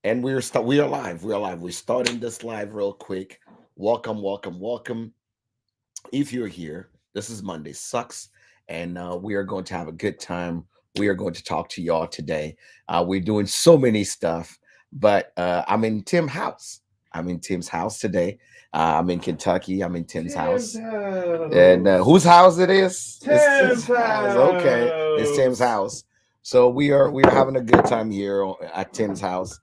And we are live. We are live. We're starting this live real quick. Welcome, welcome, welcome. If you're here, this is Monday Sucks, and we are going to have a good time. We are going to talk to y'all today. We're doing so many stuff, but I'm in Tim's house. I'm in Tim's house today. I'm in Kentucky. I'm in Tim's Tim's house. And house. whose house it is? It's Tim's house. Okay, it's Tim's house. house. So we are having a good time here at Tim's house.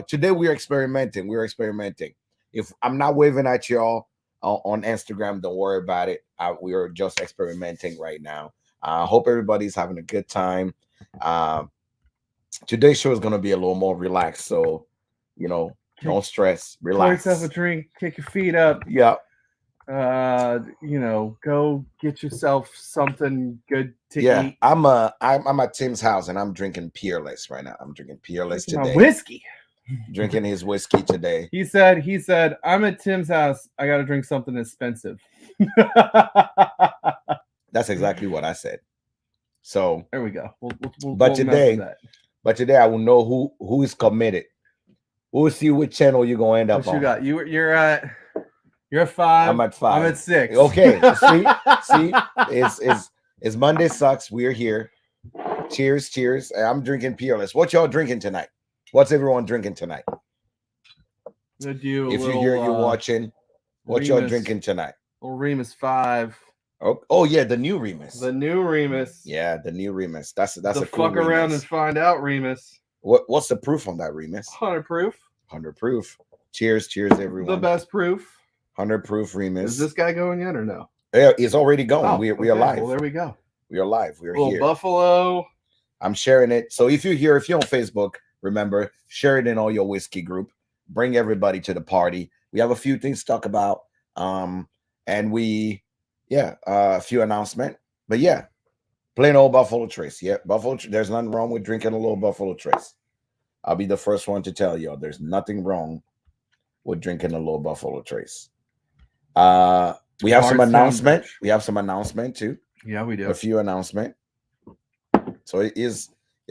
Today we are experimenting. We're experimenting. If I'm not waving at y'all on Instagram, don't worry about it. We are just experimenting right now. I hope everybody's having a good time. Uh, Today's show is gonna be a little more relaxed, so you know, Take, don't stress, pour yourself a relax. drink, kick your feet up. Yeah, Go get yourself something good to yeah. eat. I'm at Tim's house and I'm drinking Peerless right now. I'm drinking Peerless Drinking my today. whiskey. Drinking his whiskey today. He said, I'm at Tim's house. I gotta drink something expensive. That's exactly what I said. So, There we go. but We'll mess with today, that. but today I will know who is committed. We'll see which channel you're gonna end up What you on. got? You're at 5. I'm at I'm 5. at 6. Okay, see, it's Monday Sucks. We're here. Cheers, cheers. I'm drinking Peerless. What y'all drinking tonight? What's everyone drinking tonight? I'm gonna do a If little, you're here, you're watching. What y'all Remus, drinking tonight? little Remus 5. Oh yeah, the new Remus. The new Remus. Yeah, the new Remus. That's The a cool fuck around Remus. and find out, Remus. What's the proof on that Remus? 100 proof. 100 proof. Cheers, cheers, The everyone. best proof. 100 proof Remus. Is this guy going yet or no? Yeah, it's already going. Oh, we okay. are live. Well, there we go. We are live. We're Little here. Buffalo. I'm sharing it. So if you're here, if you're on Facebook, remember, share it in all your whiskey group. Bring everybody to the party. We have a few things to talk about. And a few announcements. But yeah, plain old Buffalo Trace. Yeah, there's nothing wrong with drinking a little Buffalo Trace. I'll be the first one to tell y'all there's nothing wrong with drinking a little Buffalo Trace. We have some announcement. We have some announcement too. Yeah, we do. A few announcement. So it's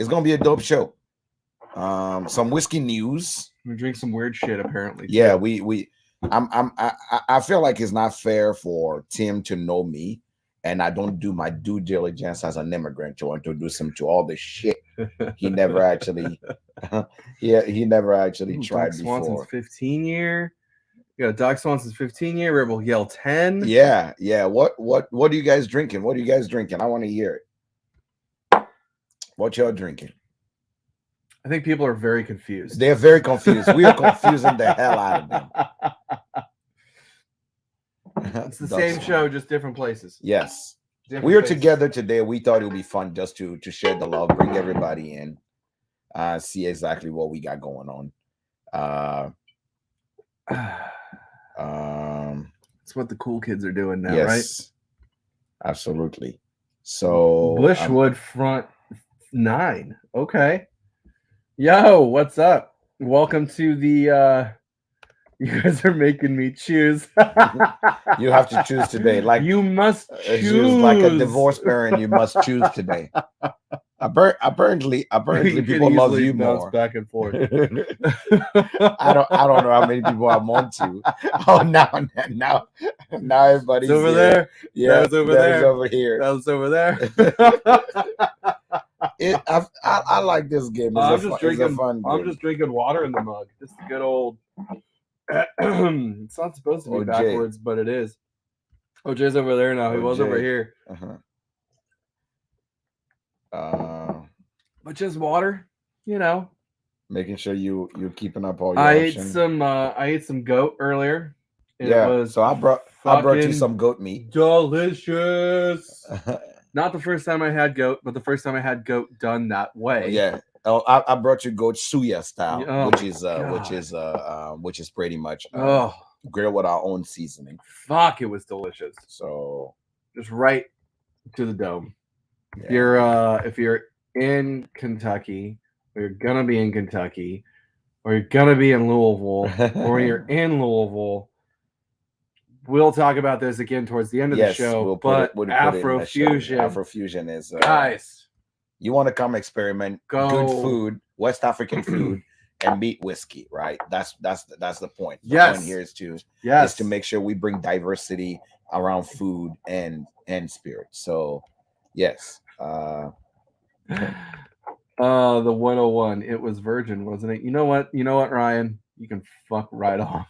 gonna be a dope show. Some whiskey news. We drink some weird shit apparently. Yeah, too. I feel like it's not fair for Tim to know me and I don't do my due diligence as an immigrant to introduce him to all the shit he never actually he never actually tried Doc before. Swanson's 15 year. You got Doc Swanson's 15 year, Rebel Yell 10. Yeah. What are you guys drinking? What are you guys drinking? I want to hear it. What y'all drinking? I think people are very confused. They're very confused. We are confusing the hell out of them. It's the same show, just different places. Yes. Different We are faces. together today. We thought it would be fun just to share the love, bring everybody in, see exactly what we got going on. It's what the cool kids are doing now, yes, right? Absolutely. So Bushwood Front 9. Okay. Yo, what's up? Welcome to the you guys are making me choose. You have to choose today. Like you must choose. Like a divorced parent, you must choose today. Apparently people love you more. Back and forth. I don't know how many people I want to. Oh, now everybody's over there. Yeah, that was over there. Over here. That was over there. I like this game. It's a fun game. I'm just drinking water in the mug. Just a good old. It's not supposed to be backwards, but it is. OJ's over there now. He was over here. But just water, Making sure you're keeping up all your I ate some goat earlier. So I brought you some goat meat. Delicious. Not the first time I had goat, but the first time I had goat done that way. Yeah. Oh, I brought you goat suya style, which is pretty much grilled with our own seasoning. Fuck, it was delicious. So just right to the dome. Yeah. If you're in Kentucky, or you're gonna be in Kentucky, or you're gonna be in Louisville, or you're in Louisville, we'll talk about this again towards the end of the show. Afrofusion is guys. You want to come experiment good food, West African food. and meet whiskey, right? That's the point. The point Yes. here is to Yes. make sure we bring diversity around food and spirit. So yes. The 101. It was virgin, wasn't it? You know what? You know what, Ryan? You can fuck right off.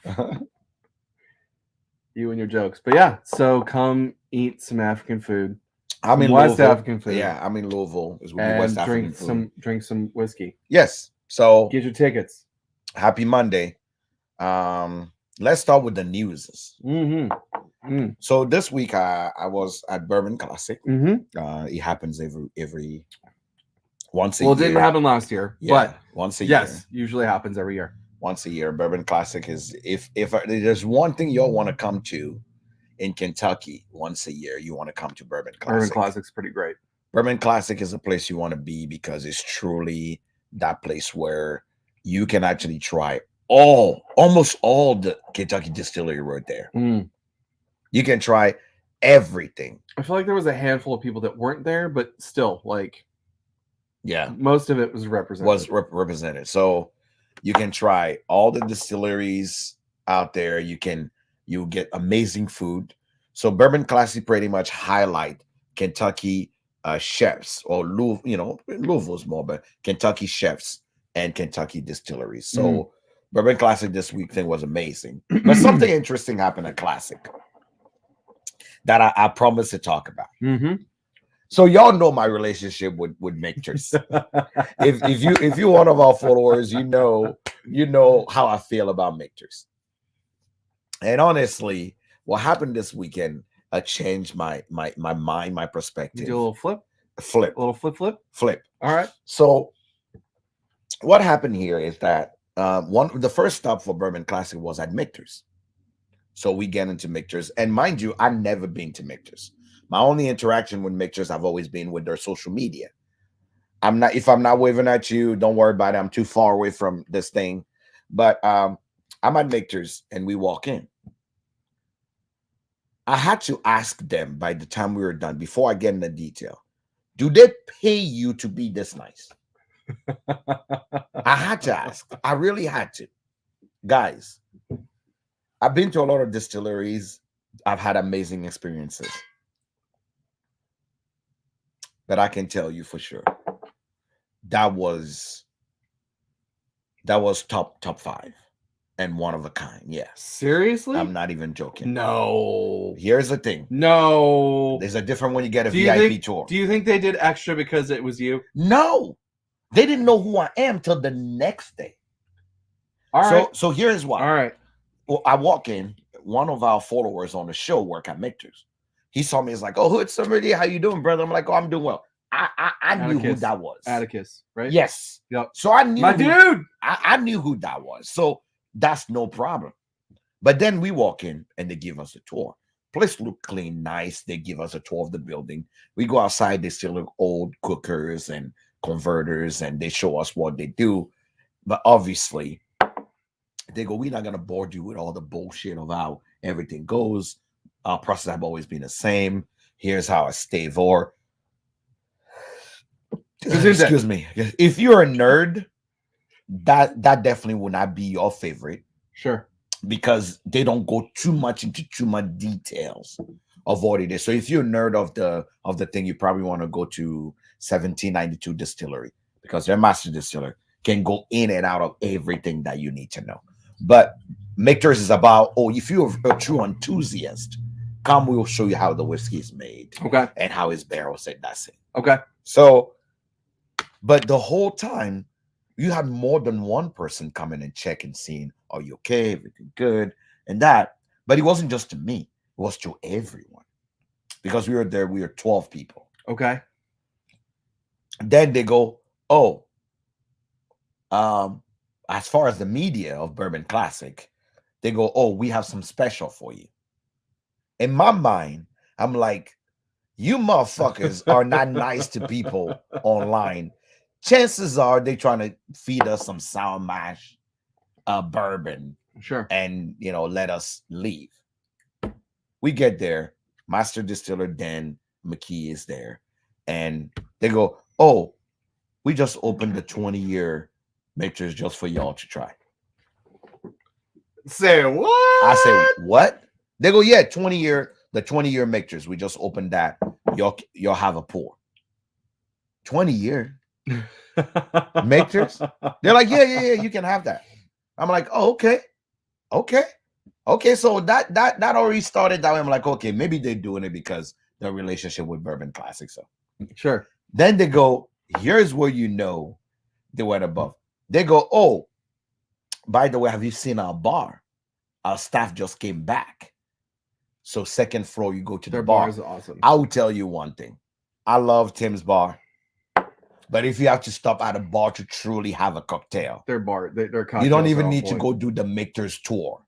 You and your jokes. But yeah, so come eat some African food. I'm in West Louisville. African food. Yeah, I'm in Louisville. It's And West African food. drink some whiskey. Yes. So Get your tickets. happy Monday. Let's start with the news. So this week I was at Bourbon Classic. It happens every once a year. Well, it didn't happen last year, Yeah, but once a year. yes, usually happens every year. Once a year. Bourbon Classic is if there's one thing you'll want to come to in Kentucky once a year, you want to come to Bourbon Classic. Bourbon Classic's pretty great. Bourbon Classic is a place you want to be because it's truly that place where you can actually try almost all the Kentucky distillery right there. You can try everything. I feel like there was a handful of people that weren't there, but still, like, yeah, most of it was represented. Represented. So you can try all the distilleries out there. You get amazing food. So Bourbon Classic pretty much highlight Kentucky chefs, or Louisville's more, but Kentucky chefs and Kentucky distilleries. So Bourbon Classic this week thing was amazing. But something interesting happened at Classic that I promised to talk about. So y'all know my relationship with Mictors. if you're one of our followers, you know how I feel about Mictors. And honestly, what happened this weekend changed my mind, my perspective. You do a little flip. A little flip. All right. So what happened here is that the first stop for Bourbon Classic was at Mictors. So we get into Mictors, and mind you, I've never been to Mictors. My only interaction with Mictors have always been with their social media. If I'm not waving at you, don't worry about it. I'm too far away from this thing. But I'm at Mictors, and we walk in. I had to ask them by the time we were done, before I get into detail, do they pay you to be this nice? I had to ask. I really had to. Guys, I've been to a lot of distilleries. I've had amazing experiences. But I can tell you for sure, that was top 5 and one of a kind. Yes. Seriously? I'm not even joking. No. Here's the thing. No. There's a different when you get a VIP tour. Do you think they did extra because it was you? No. They didn't know who I am till the next day. All right. So here's why. All right. Well, I walk in. One of our followers on the show work at Mictors. He saw me. He's like, "Oh, Hood, somebody, how you doing, brother?" I'm like, "Oh, I'm doing well." I knew who that was. Atticus, right? Yes. Yep. So I knew dude. I knew who that was. So that's no problem. But then we walk in and they give us a tour. Place look clean, nice. They give us a tour of the building. We go outside. They still look old cookers and converters, and they show us what they do. But obviously, they go, "We're not gonna bore you with all the bullshit of how everything goes. Our process have always been the same. Here's how I stave or." Excuse me. If you're a nerd, that definitely will not be your favorite. Sure. Because they don't go too much details of what it is. So if you're a nerd of the thing, you probably want to go to 1792 Distillery, because their master distiller can go in and out of everything that you need to know. But Mictors is about, if you're a true enthusiast, come, we'll show you how the whiskey is made. Okay. And how it's barrel said, that's it. Okay. So, but the whole time, you had more than one person coming and checking, seeing, are you okay? Everything good? And that. But it wasn't just to me. It was to everyone. Because we were 12 people. Okay. Then they go, as far as the media of Bourbon Classic, they go, we have some special for you. In my mind, I'm like, you motherfuckers are not nice to people online. Chances are they trying to feed us some sour mash bourbon. Sure. And, let us leave. We get there. Master Distiller Dan McKee is there. And they go, we just opened the 20-year mixers just for y'all to try. Say what? I say, what? They go, yeah, 20-year mixers. We just opened that. You'll have a pour. 20-year mixers? They're like, yeah, you can have that. I'm like, oh, okay. So that already started that way. I'm like, okay, maybe they're doing it because their relationship with Bourbon Classic. So sure. Then they go, here's where you know they went above. They go, oh, by the way, have you seen our bar? Our staff just came back. So second floor, you go to the bar. Their bar is awesome. I will tell you one thing. I love Tim's bar. But if you have to stop at a bar to truly have a cocktail, their cocktails, you don't even need to go do the Mictor's tour.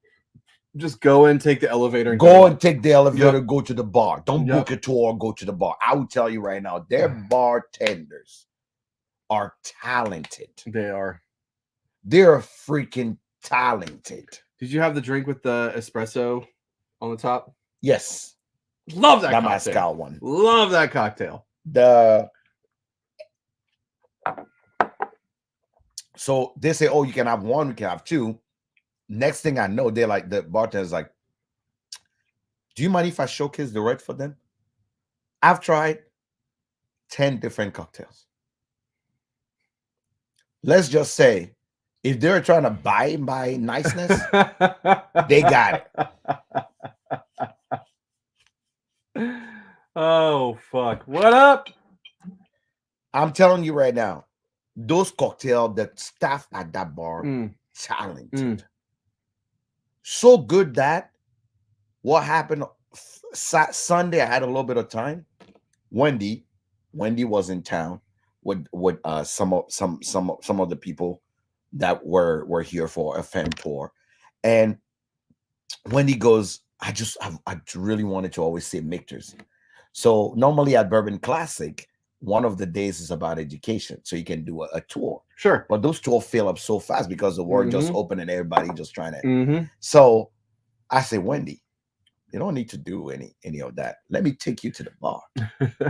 Just go and take the elevator. And go and take the elevator, go to the bar. Don't Yep. book a tour or go to the bar. I will tell you right now, their bartenders are talented. They are. They're freaking talented. Did you have the drink with the espresso on the top? Yes. Love that cocktail. Mezcal one. Love that cocktail. So they say, oh, you can have one, we can have two. Next thing I know, they're like, the bartender's like, do you mind if I showcase the red for them? I've tried 10 different cocktails. Let's just say, if they're trying to buy my niceness, they got it. Oh, fuck. What up? I'm telling you right now, those cocktails, the staff at that bar, talented. So good that what happened Sunday, I had a little bit of time. Wendy was in town with some of the people that were here for a fan tour, and Wendy goes, I really wanted to always say Mictors. So normally at Bourbon Classic, one of the days is about education, so you can do a tour. Sure. But those tours fill up so fast because the word just opened and everybody just trying to. So I say, Wendy, you don't need to do any of that. Let me take you to the bar.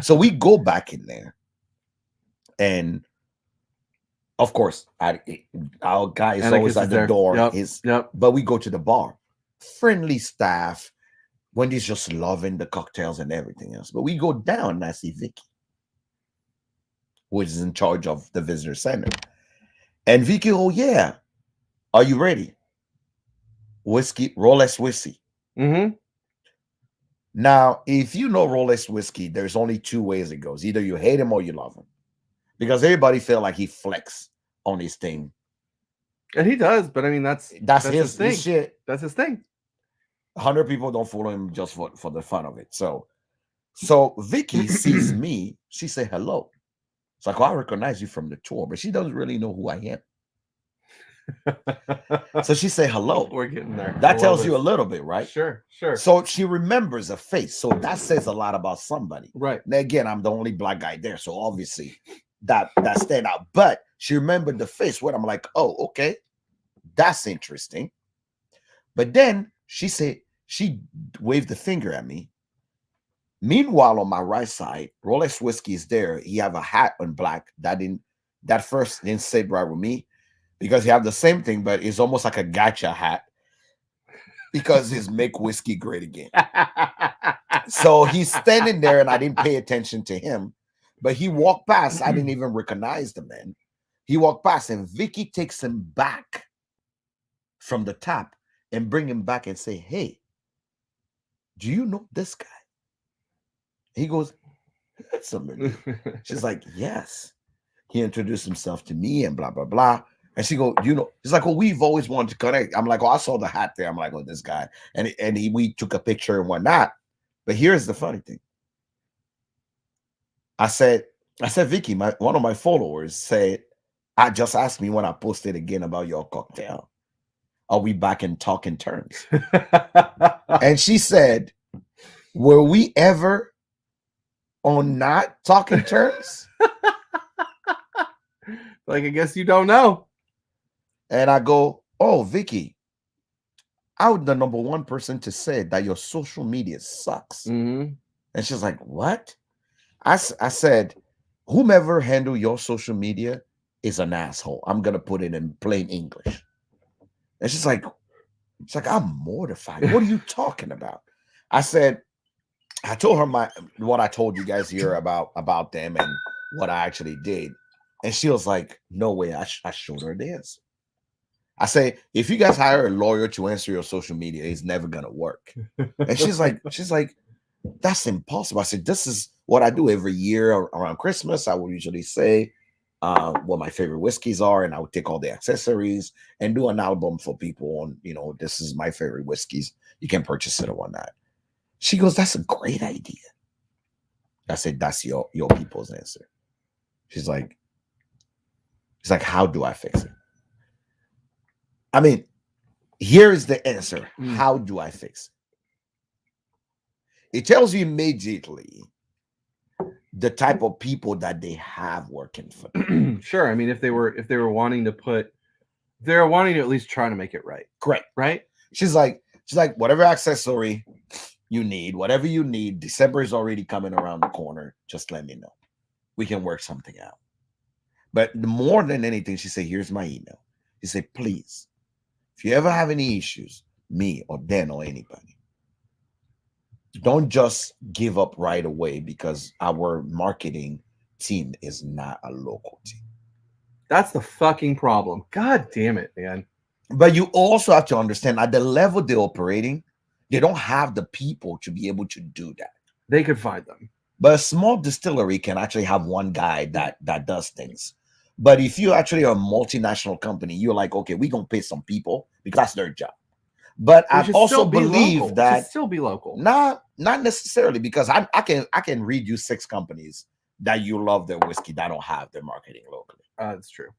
So we go back in there, and of course, our guy is always at the door. But we go to the bar. Friendly staff. Wendy's just loving the cocktails and everything else. But we go down and I see Vicky, who is in charge of the visitor center. And Vicky, oh yeah, are you ready? Whiskey, Rolex whiskey. Now, if you know Rolex whiskey, there's only two ways it goes. Either you hate him or you love him. Because everybody feel like he flex on his thing. And he does, but I mean, that's his thing. His shit. That's his thing. 100 people don't follow him just for the fun of it. So Vicky sees me. She say hello. It's like, oh, I recognize you from the tour, but she doesn't really know who I am. So she say hello. We're getting there. That tells you a little bit, right? Sure. So she remembers a face. So that says a lot about somebody. Right. Now, again, I'm the only black guy there. So obviously that stand out. But she remembered the face. What I'm like, oh, okay. That's interesting. But then she waved the finger at me. Meanwhile, on my right side, Rolex whiskey is there. He have a hat on black. That first didn't sit right with me because he have the same thing, but it's almost like a gotcha hat because it's make whiskey great again. So he's standing there and I didn't pay attention to him, but he walked past. I didn't even recognize the man. He walked past and Vicky takes him back from the top and bring him back and say, hey, do you know this guy? He goes, that's somebody. She's like, yes. He introduced himself to me and blah, blah, blah. And she go, you know, he's like, well, we've always wanted to connect. I'm like, oh, I saw the hat there. I'm like, oh, this guy. And we took a picture and whatnot. But here's the funny thing. I said, Vicky, one of my followers said, I just asked me when I posted again about your cocktail. Are we back in talking terms? And she said, were we ever on not talking terms? Like, I guess you don't know. And I go, oh, Vicky, I'm the number one person to say that your social media sucks. And she's like, what? I said, whomever handle your social media is an asshole. I'm gonna put it in plain English. And she's like, I'm mortified. What are you talking about? I said, I told her what I told you guys here about them and what I actually did. And she was like, no way. I showed her the answer. I say, if you guys hire a lawyer to answer your social media, it's never gonna work. And she's like, that's impossible. I said, this is what I do every year around Christmas. I would usually say what my favorite whiskeys are, and I would take all the accessories and do an album for people on, this is my favorite whiskeys. You can purchase it or whatnot. She goes, that's a great idea. I said, that's your people's answer. She's like, how do I fix it? I mean, here is the answer. How do I fix it? It tells you immediately the type of people that they have working for them. Sure. I mean, if they were wanting to at least try to make it right. Correct. Right? She's like, whatever accessory you need, whatever you need, December is already coming around the corner. Just let me know. We can work something out. But more than anything, she said, here's my email. She said, please, if you ever have any issues, me or Dan or anybody, don't just give up right away because our marketing team is not a local team. That's the fucking problem. God damn it, man. But you also have to understand at the level they're operating, they don't have the people to be able to do that. They could find them. But a small distillery can actually have one guy that does things. But if you actually are a multinational company, you're like, okay, we're going to pay some people because that's their job. But I also believe that still be local. Not necessarily, because I can read you 6 companies that you love their whiskey that don't have their marketing locally. It's true.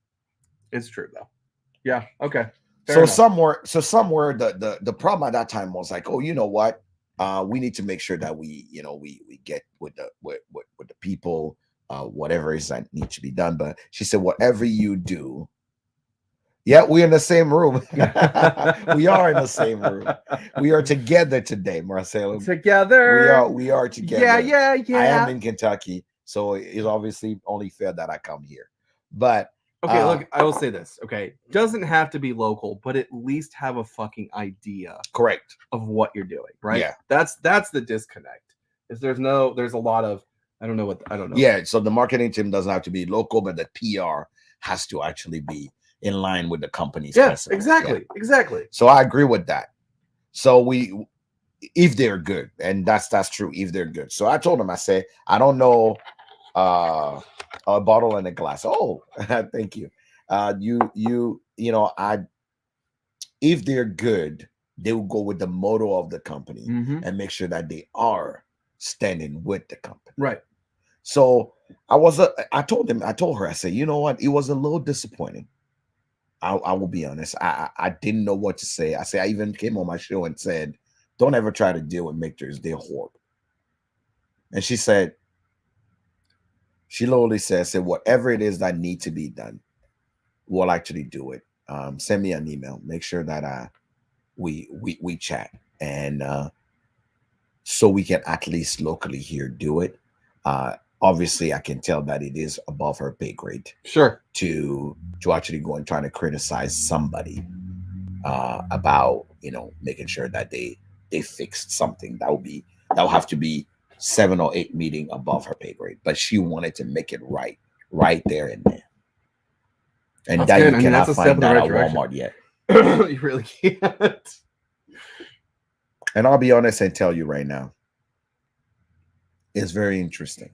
It's true though. Yeah. Okay. So somewhere the problem at that time was like, oh, you know what? We need to make sure that we get with the people, whatever is that needs to be done. But she said, whatever you do. Yeah, we're in the same room. We are in the same room. We are together today, Marcelo. Together. We are together. Yeah. I am in Kentucky, so it's obviously only fair that I come here. But okay, look, I will say this. Okay, doesn't have to be local, but at least have a fucking idea. Correct. Of what you're doing, right? Yeah. That's the disconnect. Is there's a lot of I don't know. Yeah, so the marketing team doesn't have to be local, but the PR has to actually be in line with the company's principles. Exactly. So I agree with that. So if they're good, and that's true, if they're good. So I told him, I said, I don't know a bottle and a glass. Oh, thank you. If they're good, they will go with the motto of the company and make sure that they are standing with the company. Right. So I told her, I said, you know what? It was a little disappointing. I will be honest. I didn't know what to say. I even came on my show and said, don't ever try to deal with Mictors. They're horrible. And she literally said, whatever it is that need to be done, we'll actually do it. Send me an email. Make sure that we chat. And so we can at least locally here do it. Obviously, I can tell that it is above her pay grade. Sure. To actually go and try to criticize somebody about making sure that they fixed something. That will have to be 7 or 8 meeting above her pay grade. But she wanted to make it right there and there. And that's that good. You cannot find that at Walmart yet. You really can't. And I'll be honest and tell you right now, it's very interesting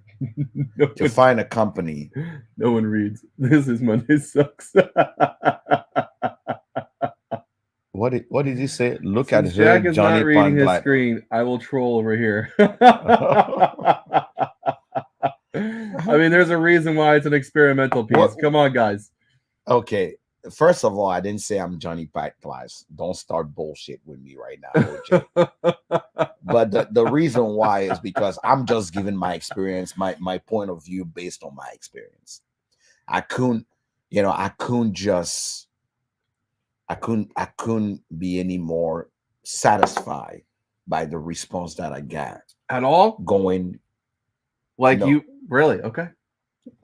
to find a company. No one reads. This is Monday Sucks. What did you say? Look Since at Jack her, is Johnny not reading his Black. screen. I will troll over here. I mean, there's a reason why it's an experimental piece. Come on, guys. Okay. First of all, I didn't say I'm Johnny Black Glass. Don't start bullshit with me right now. But the reason why is because I'm just giving my experience, my point of view based on my experience. I couldn't be any more satisfied by the response that I got at all. Going like you really okay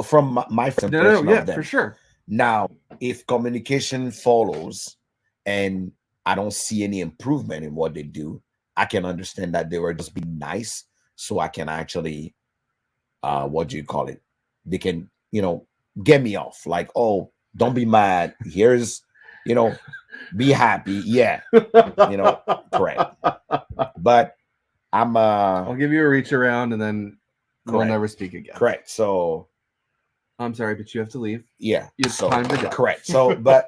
from my no, yeah, for sure. Now, if communication follows and I don't see any improvement in what they do, I can understand that they were just being nice, so I can actually what do you call it? They can, get me off. Like, oh, don't be mad. Here's, be happy. Yeah, correct. But I'm I'll give you a reach around and then we'll correct. never speak again. Correct. So I'm sorry, but you have to leave. yeah. It's So time to go. correct. So but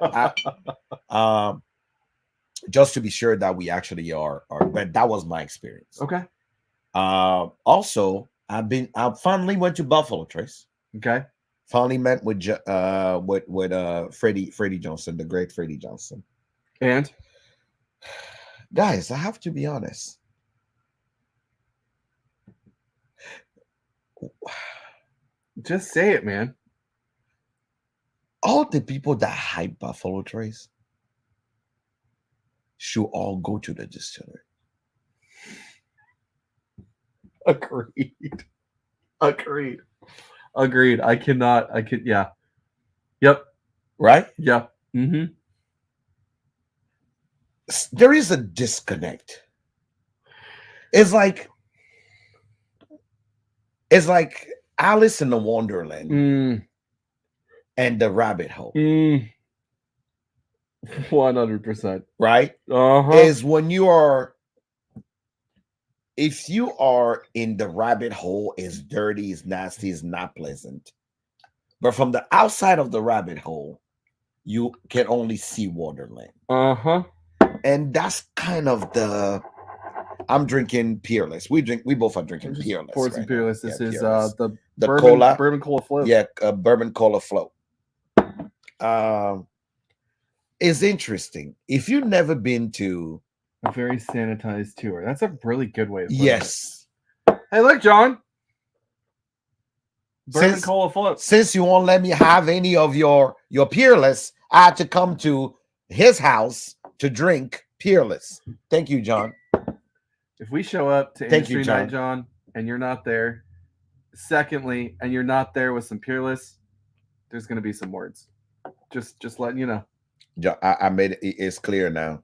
just to be sure that we actually are but that was my experience. Okay. Also I finally went to Buffalo, Trace. Okay. Finally met with Freddie Johnson, the great Freddie Johnson. And guys, I have to be honest. Just say it, man. All the people that hype Buffalo Trace should all go to the distillery. Agreed. Agreed. I could, yeah. Yep. Right? Yep. Mm-hmm. There is a disconnect. It's like Alice in the Wonderland and the rabbit hole. 100%. Right? Is when if you are in the rabbit hole, it's dirty, it's nasty, it's not pleasant. But from the outside of the rabbit hole, you can only see Wonderland. And that's kind of I'm drinking Peerless. We both are drinking Peerless. Pour some Peerless. This is Peerless. the bourbon cola float. Yeah, bourbon cola float. It's interesting. If you've never been to a very sanitized tour, that's a really good way of putting yes. it. Hey, look, John. Bourbon cola float. Since you won't let me have any of your Peerless, I had to come to his house to drink Peerless. Thank you, John. If we show up to Industry Night, John, and you're not there, secondly, and you're not there with some Peerless, there's going to be some words. Just letting you know. I made it. It's clear now.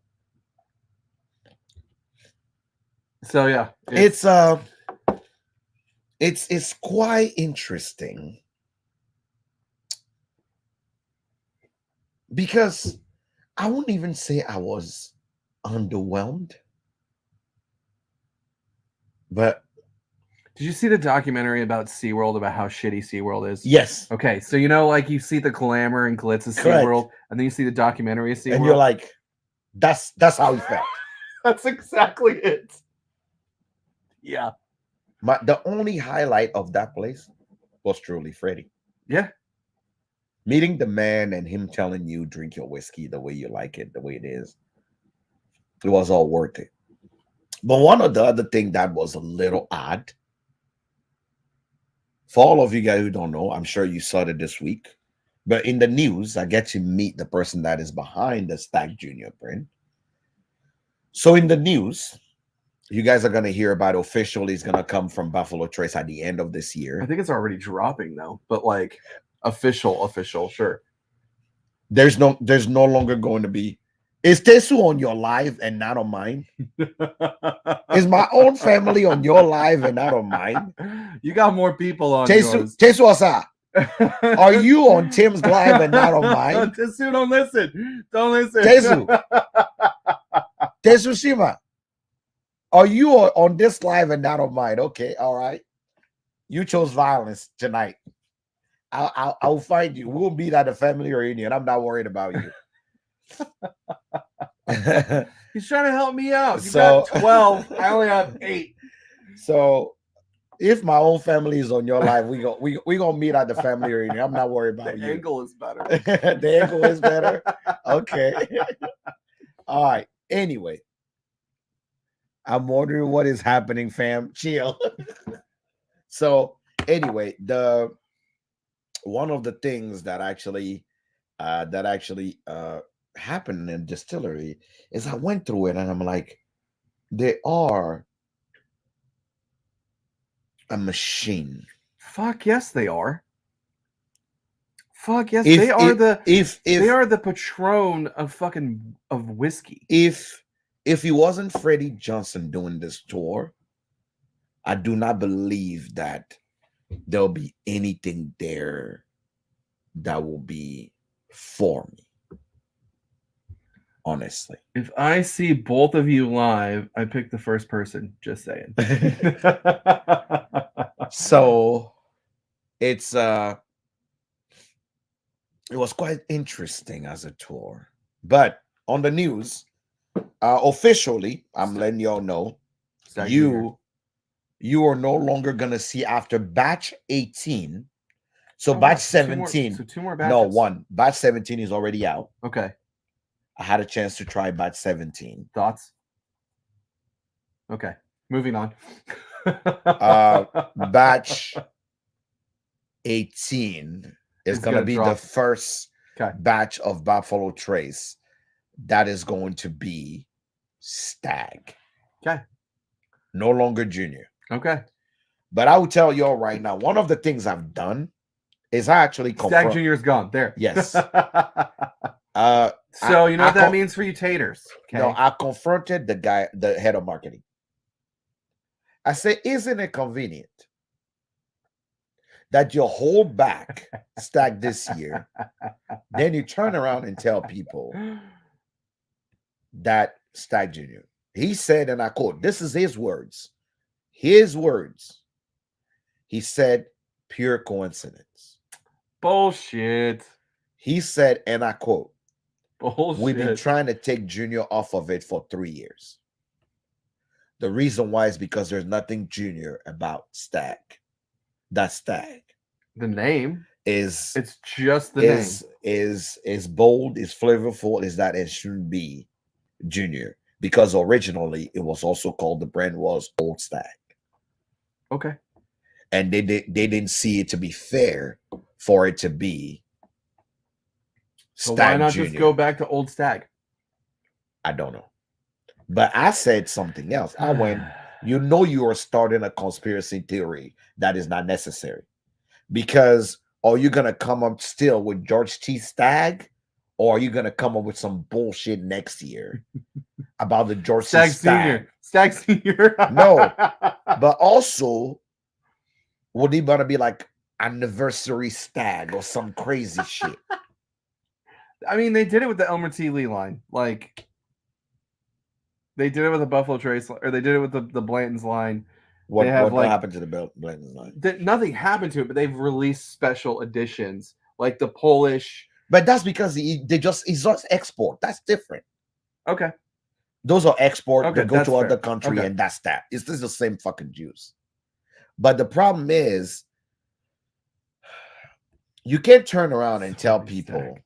So yeah, it's quite interesting because I wouldn't even say I was underwhelmed. But did you see the documentary about SeaWorld, about how shitty SeaWorld is? Yes. Okay, so like you see the glamour and glitz of SeaWorld, and then you see the documentary of SeaWorld. And you're like, that's how it felt. That's exactly it. Yeah. The only highlight of that place was truly Freddie. Yeah. Meeting the man and him telling you drink your whiskey the way you like it, the way it is. It was all worth it. But one of the other things that was a little odd, for all of you guys who don't know, I'm sure you saw it this week, but in the news, I get to meet the person that is behind the Stack Junior print. So in the news, you guys are going to hear about officially is going to come from Buffalo Trace at the end of this year. I think it's already dropping though, but like official, sure. There's no longer going to be. Is Tesu on your live and not on mine? Is my own family on your live and not on mine? You got more people on yours. Tesu Asa, are you on Tim's live and not on mine? Tesu, don't listen. Tesu Shima, are you on this live and not on mine? Okay, all right. You chose violence tonight. I'll find you. We'll meet at the family reunion. I'm not worried about you. He's trying to help me out. You got 12. I only have 8. So if my own family is on your live, we gonna meet at the family reunion. I'm not worried about you. The angle is better. The angle is better. Okay. All right. Anyway, I'm wondering what is happening, fam. Chill. So anyway, one of the things that actually happened in distillery is I went through it and I'm like, they are a machine. Fuck yes, they are. Fuck yes, If they are if the patron of whiskey. if it wasn't Freddie Johnson doing this tour, I do not believe that there'll be anything there that will be for me. Honestly. If I see both of you live, I pick the first person. Just saying. So it's it was quite interesting as a tour. But on the news, officially, I'm letting y'all know you are no longer gonna see after batch 18. So batch 17. Two more batches. No, one. Batch 17 is already out. Okay. I had a chance to try batch 17. Thoughts? Okay. Moving on. Batch 18 is gonna be the first batch of Buffalo Trace that is going to be Stag. Okay. No longer Junior. Okay. But I will tell y'all right now, one of the things I've done is I actually Stag Junior's gone. There. Yes. So you know what that means for you taters. Okay? No, I confronted the guy, the head of marketing. I said, isn't it convenient that you hold back Stag this year, then you turn around and tell people that Stag Junior? He said, and I quote, this is his words. His words. He said, pure coincidence. Bullshit. He said, and I quote, bullshit. We've been trying to take Junior off of it for 3 years. The reason why is because there's nothing Junior about Stag. That Stag. The name is it's just the name. Is bold, is flavorful, is that it shouldn't be Junior. Because originally it was also called, the brand was Old Stag. Okay. And they didn't see it to be fair for it to be So Stag why not Junior. just go back to Old Stag? I don't know. But I said something else. I went, you know, you are starting a conspiracy theory that is not necessary. Because are you going to come up still with George T. Stag? Or are you going to come up with some bullshit next year about the George Stag T. Stag? Senior. Stag Senior. No. But also, would he gonna be like anniversary Stag or some crazy shit? I mean, they did it with the Elmer T. Lee line. Like, they did it with the Buffalo Trace, or they did it with the Blanton's line. What happened to the Blanton's line? Nothing happened to it, but they've released special editions, like the Polish. But that's because it's just export. That's different. Okay. Those are export. Okay, they go to other fair. country, Okay. and that's that. It's just the same fucking juice. But the problem is, you can't turn around and tell people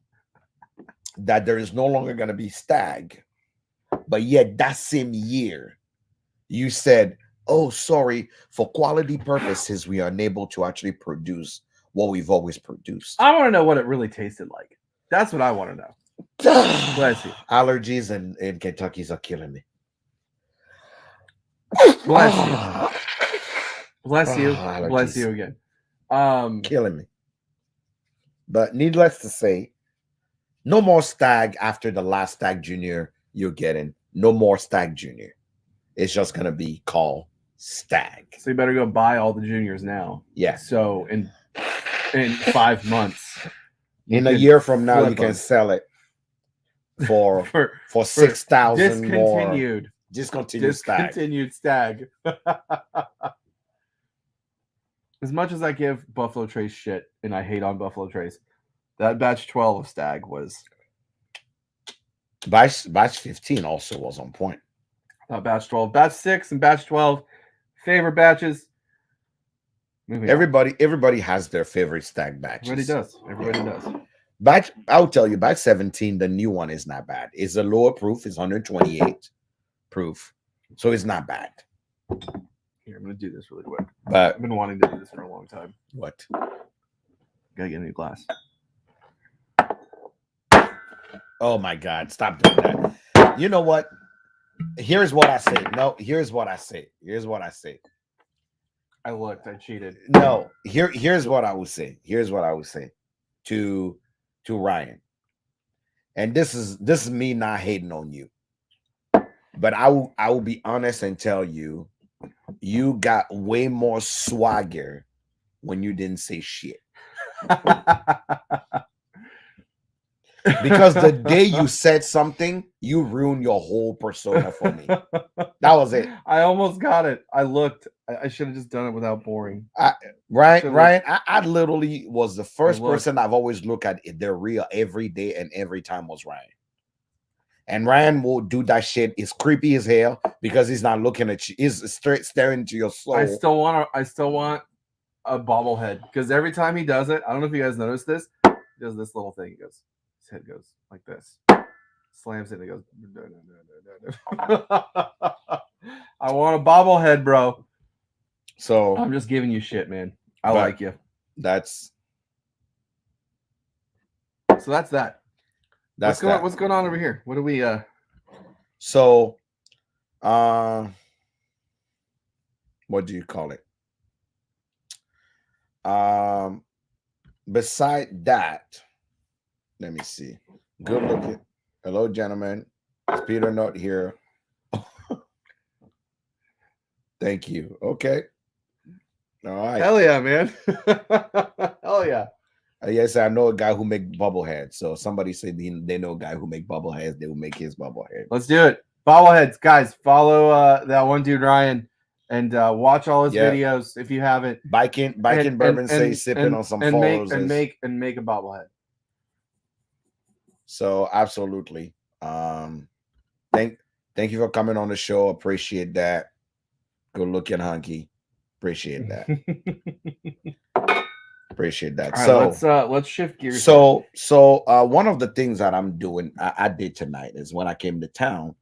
that there is no longer going to be Stag, but yet that same year, you said, oh, sorry, for quality purposes, we are unable to actually produce what we've always produced. I want to know what it really tasted like. That's what I want to know. Bless you. Allergies in Kentucky's are killing me. Bless you. Bless you. Allergies. Bless you again. Killing me. But needless to say, no more Stag after the last Stag Junior you're getting. No more Stag Junior. It's just going to be called Stag. So you better go buy all the juniors now. Yeah. So in 5 months. In a year from now, you can sell it for 6,000 more. Discontinued Stag. As much as I give Buffalo Trace shit, and I hate on Buffalo Trace, that batch 12 of Stag was. Batch 15 also was on point. Batch 12. Batch 6 and batch 12, favorite batches. Everybody has their favorite Stag batches. Everybody does. I'll tell you, batch 17, the new one is not bad. It's a lower proof. It's 128 proof. So it's not bad. Here, I'm going to do this really quick. But I've been wanting to do this for a long time. What? Gotta get a new glass. Oh my God. Stop doing that. You know what? Here's what I say. No, here's what I say. I looked. I cheated. No, here's what I would say. to Ryan. And this is me not hating on you. But I will be honest and tell you, you got way more swagger when you didn't say shit. Because the day you said something, you ruined your whole persona for me. That was it. I almost got it. I looked. I should have just done it without boring. Ryan, I literally was the first looked. person I've always looked at their reel every day, and every time was Ryan. And Ryan will do that shit. It's creepy as hell because he's not looking at you. He's straight staring into your soul. I still want a bobblehead because every time he does it, I don't know if you guys noticed this. He does this little thing. He goes, his head goes like this, slams it, and he goes. I want a bobblehead, bro. So I'm just giving you shit, man. I like you. That's that. What's going on over here? What do we So what do you call it? Beside that, let me see. Good looking. Hello, gentlemen. Is Peter not here? Thank you. Okay. All right. Hell yeah, man. Hell yeah. Yes, I know a guy who make bubbleheads. So somebody said they know a guy who make bubbleheads. They will make his bubblehead. Let's do it. Bobbleheads, guys. Follow that one dude Ryan, and watch all his videos if you haven't. Biking bourbon say sipping on some Four Roses. and make a bobblehead. So absolutely. Thank you for coming on the show. Appreciate that. Good looking hunky. Appreciate that. Appreciate that. All right, so let's shift gears. So one of the things that I'm doing, I did tonight is when I came to town,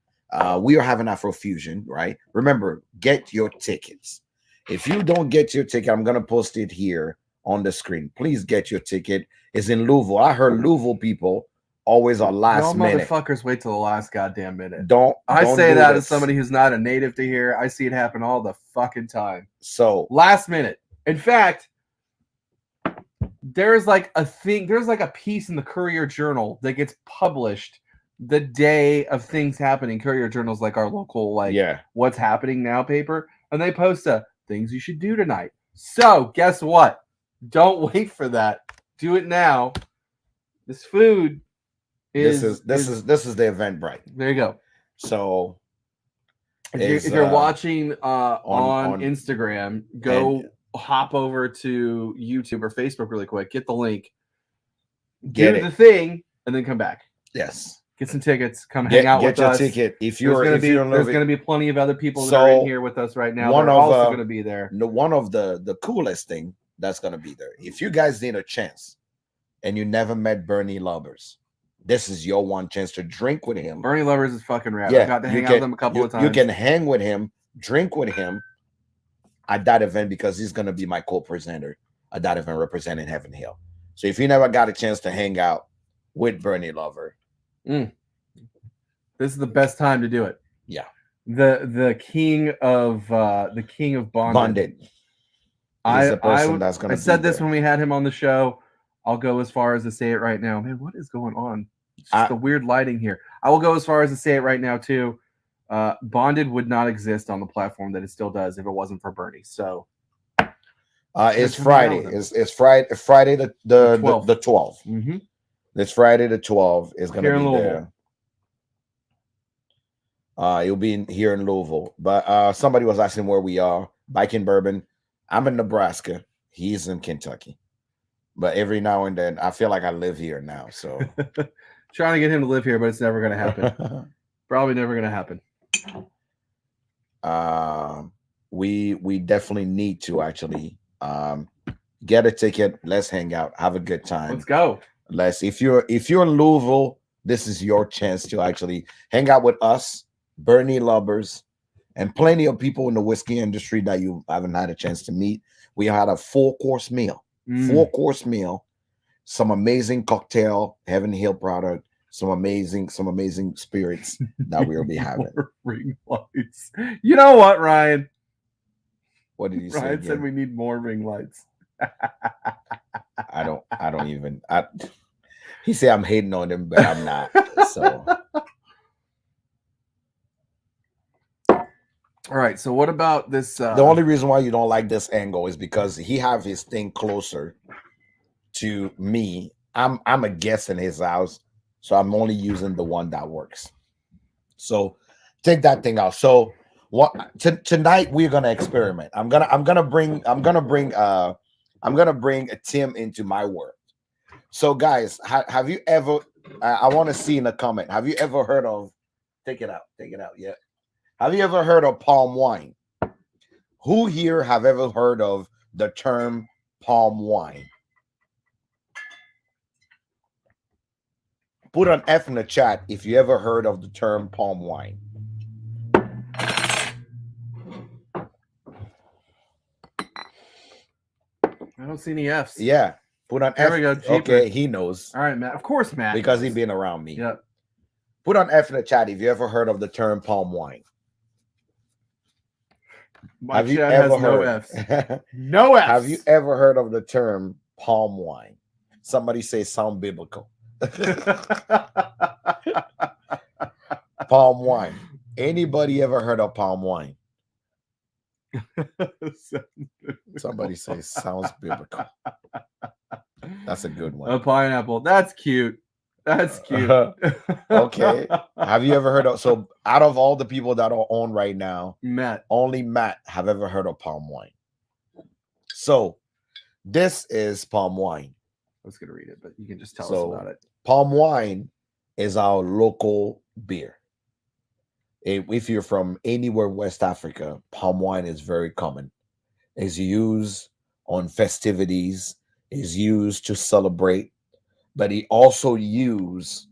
we are having Afrofusion, right? Remember, get your tickets. If you don't get your ticket, I'm gonna post it here on the screen. Please get your ticket. It's in Louisville. I heard Louisville people always are last minute. Motherfuckers wait till the last goddamn minute. Don't say that as somebody who's not a native to here. I see it happen all the fucking time. So last minute. In fact, there's like a piece in the Courier Journal that gets published the day of things happening. Courier Journal's like our local what's happening now paper, and they post things you should do tonight. So guess what? Don't wait for that. Do it now. This food this is the Eventbrite. There you go. So if you're watching on Instagram, go hop over to YouTube or Facebook really quick. Get the link. Do the thing, and then come back. Yes. Get some tickets. Come hang out with us. Get your ticket. There's going to be plenty of other people that are in here with us right now. They're also going to be there. One of the coolest thing that's going to be there. If you guys need a chance and you never met Bernie Lubbers, this is your one chance to drink with him. Bernie Lubbers is fucking rad. I've got to hang out with him a couple of times. You can hang with him, drink with him at that event because he's going to be my co-presenter at that event representing Heaven Hill. So if you never got a chance to hang out with Bernie Lover, this is the best time to do it. Yeah. The king of Bonded. I said this when we had him on the show. I'll go as far as to say it right now. Man, what is going on? It's just the weird lighting here. I will go as far as to say it right now too. Bonded would not exist on the platform that it still does if it wasn't for Bernie. So it's Friday. It's Friday the 12th. Mm-hmm. This Friday the 12th is going to be there. You'll be here in Louisville. But somebody was asking where we are. Biking Bourbon. I'm in Nebraska. He's in Kentucky. But every now and then, I feel like I live here now. So trying to get him to live here, but it's never going to happen. Probably never going to happen. We definitely need to actually get a ticket. Let's hang out, have a good time. Let's go. If you're in Louisville, this is your chance to actually hang out with us, Bernie Lubbers, and plenty of people in the whiskey industry that you haven't had a chance to meet. We had a 4-course meal. 4-course meal, some amazing cocktail, Heaven Hill product, some amazing spirits that we'll be having. Ring lights. You know what, Ryan? What did you say? Ryan said we need more ring lights. I don't even. He said I'm hating on him, but I'm not. So. All right. So what about this? The only reason why you don't like this angle is because he have his thing closer to me. I'm a guest in his house, so I'm only using the one that works. So take that thing out. So what tonight we're gonna experiment. I'm gonna bring a Tim into my world. So guys, have you ever? I want to see in the comment. Have you ever heard of? Take it out. Yeah. Have you ever heard of palm wine? Who here have ever heard of the term palm wine? Put an F in the chat if you ever heard of the term palm wine. I don't see any F's. Yeah. Put on There F. we go. Cheaper. Okay, he knows. All right, Matt. Of course, Matt. Because he's been around me. Yep. Put on F in the chat if you ever heard of the term palm wine. My have you ever heard? No F's. No F's. Have you ever heard of the term palm wine? Somebody say sound biblical. Palm wine. Anybody ever heard of palm wine? Somebody say sounds biblical. That's a good one. A pineapple. That's cute. That's cute. Okay. Have you ever heard of? So out of all the people that are on right now, Matt, only Matt have ever heard of palm wine. So this is palm wine. I was gonna read it, but you can just tell us about it. Palm wine is our local beer. If you're from anywhere in West Africa, palm wine is very common. It's used on festivities, is used to celebrate, but it also used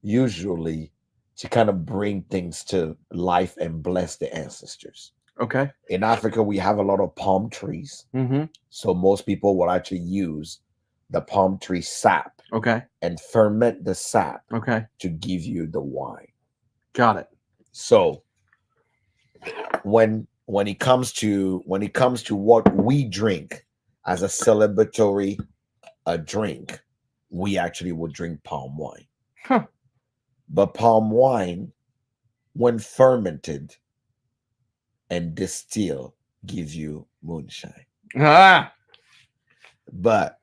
usually to kind of bring things to life and bless the ancestors. Okay. In Africa, we have a lot of palm trees. Mm-hmm. So most people will actually use the palm tree sap. Okay. And ferment the sap. Okay. To give you the wine. Got it. So when it comes to what we drink as a celebratory drink, we actually will drink palm wine. Huh. But palm wine, when fermented and distilled, gives you moonshine. Ah. But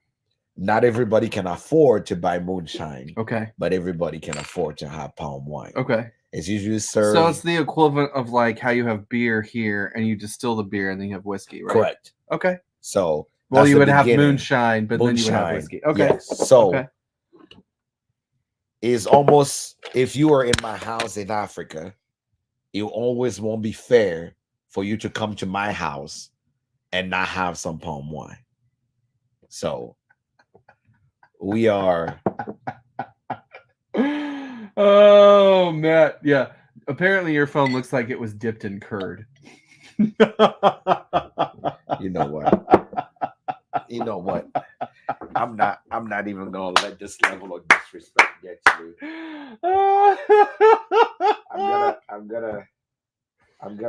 not everybody can afford to buy moonshine. Okay. But everybody can afford to have palm wine. Okay. It's usually served. So it's the equivalent of like how you have beer here and you distill the beer and then you have whiskey, right? Correct. Okay. So well, you would have moonshine, but then you would have whiskey. Okay. Yes. So is almost, if you are in my house in Africa, it always won't be fair for you to come to my house and not have some palm wine. So we are. Oh, Matt. Yeah. Apparently your phone looks like it was dipped in curd. You know what? I'm not even gonna let this level of disrespect get to me. I'm gonna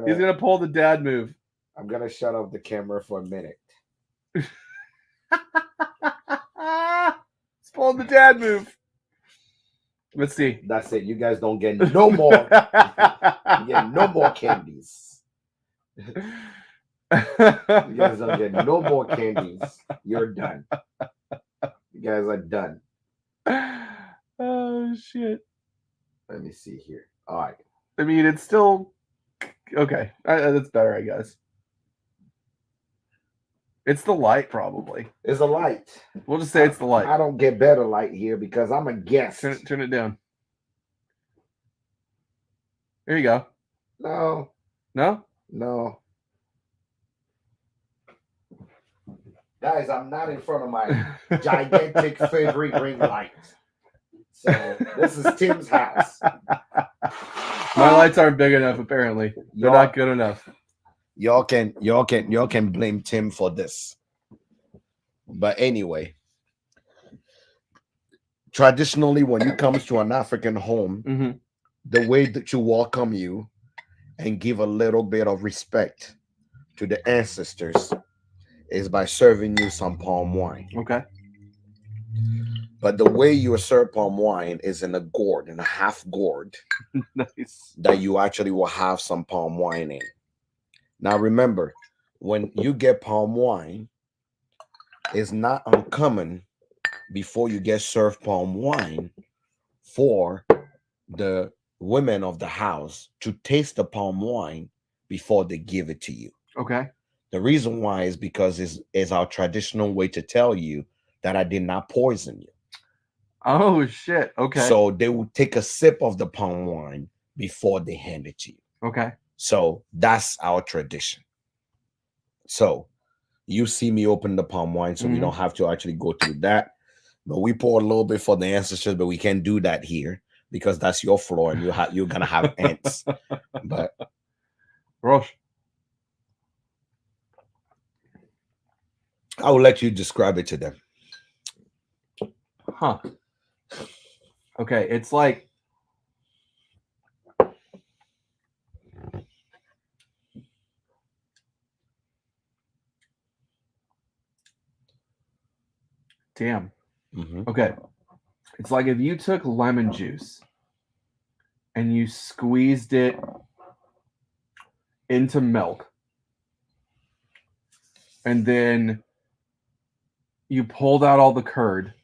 He's gonna pull the dad move. I'm gonna shut off the camera for a minute. He's pulling the dad move. Let's see. That's it. You guys don't get no more. You get no more candies. You guys don't get no more candies. You're done. You guys are done. Oh shit. Let me see here. All right. I mean, it's still okay. That's better, I guess. It's the light, probably. It's a light. We'll just say it's the light. I don't get better light here because I'm a guest. Turn it down. There you go. No. No? No. Guys, I'm not in front of my gigantic favorite ring light. So this is Tim's house. My lights aren't big enough, apparently. They're not good enough. Y'all can blame Tim for this. But anyway, traditionally, when you come to an African home, the way that you welcome you and give a little bit of respect to the ancestors is by serving you some palm wine. Okay. But the way you serve palm wine is in a gourd, in a half gourd, Nice. that you actually will have some palm wine in. Now remember, when you get palm wine, it's not uncommon before you get served palm wine for the women of the house to taste the palm wine before they give it to you. Okay. The reason why is because it's our traditional way to tell you that I did not poison you. Oh shit. Okay. So they will take a sip of the palm wine before they hand it to you. Okay. So that's our tradition. So you see me open the palm wine, so we don't have to actually go through that. But we pour a little bit for the ancestors, but we can't do that here because that's your floor and you're gonna have ants. But Rosh. I will let you describe it to them. Huh. Okay, it's like damn. Okay. It's like if you took lemon juice and you squeezed it into milk and then you pulled out all the curd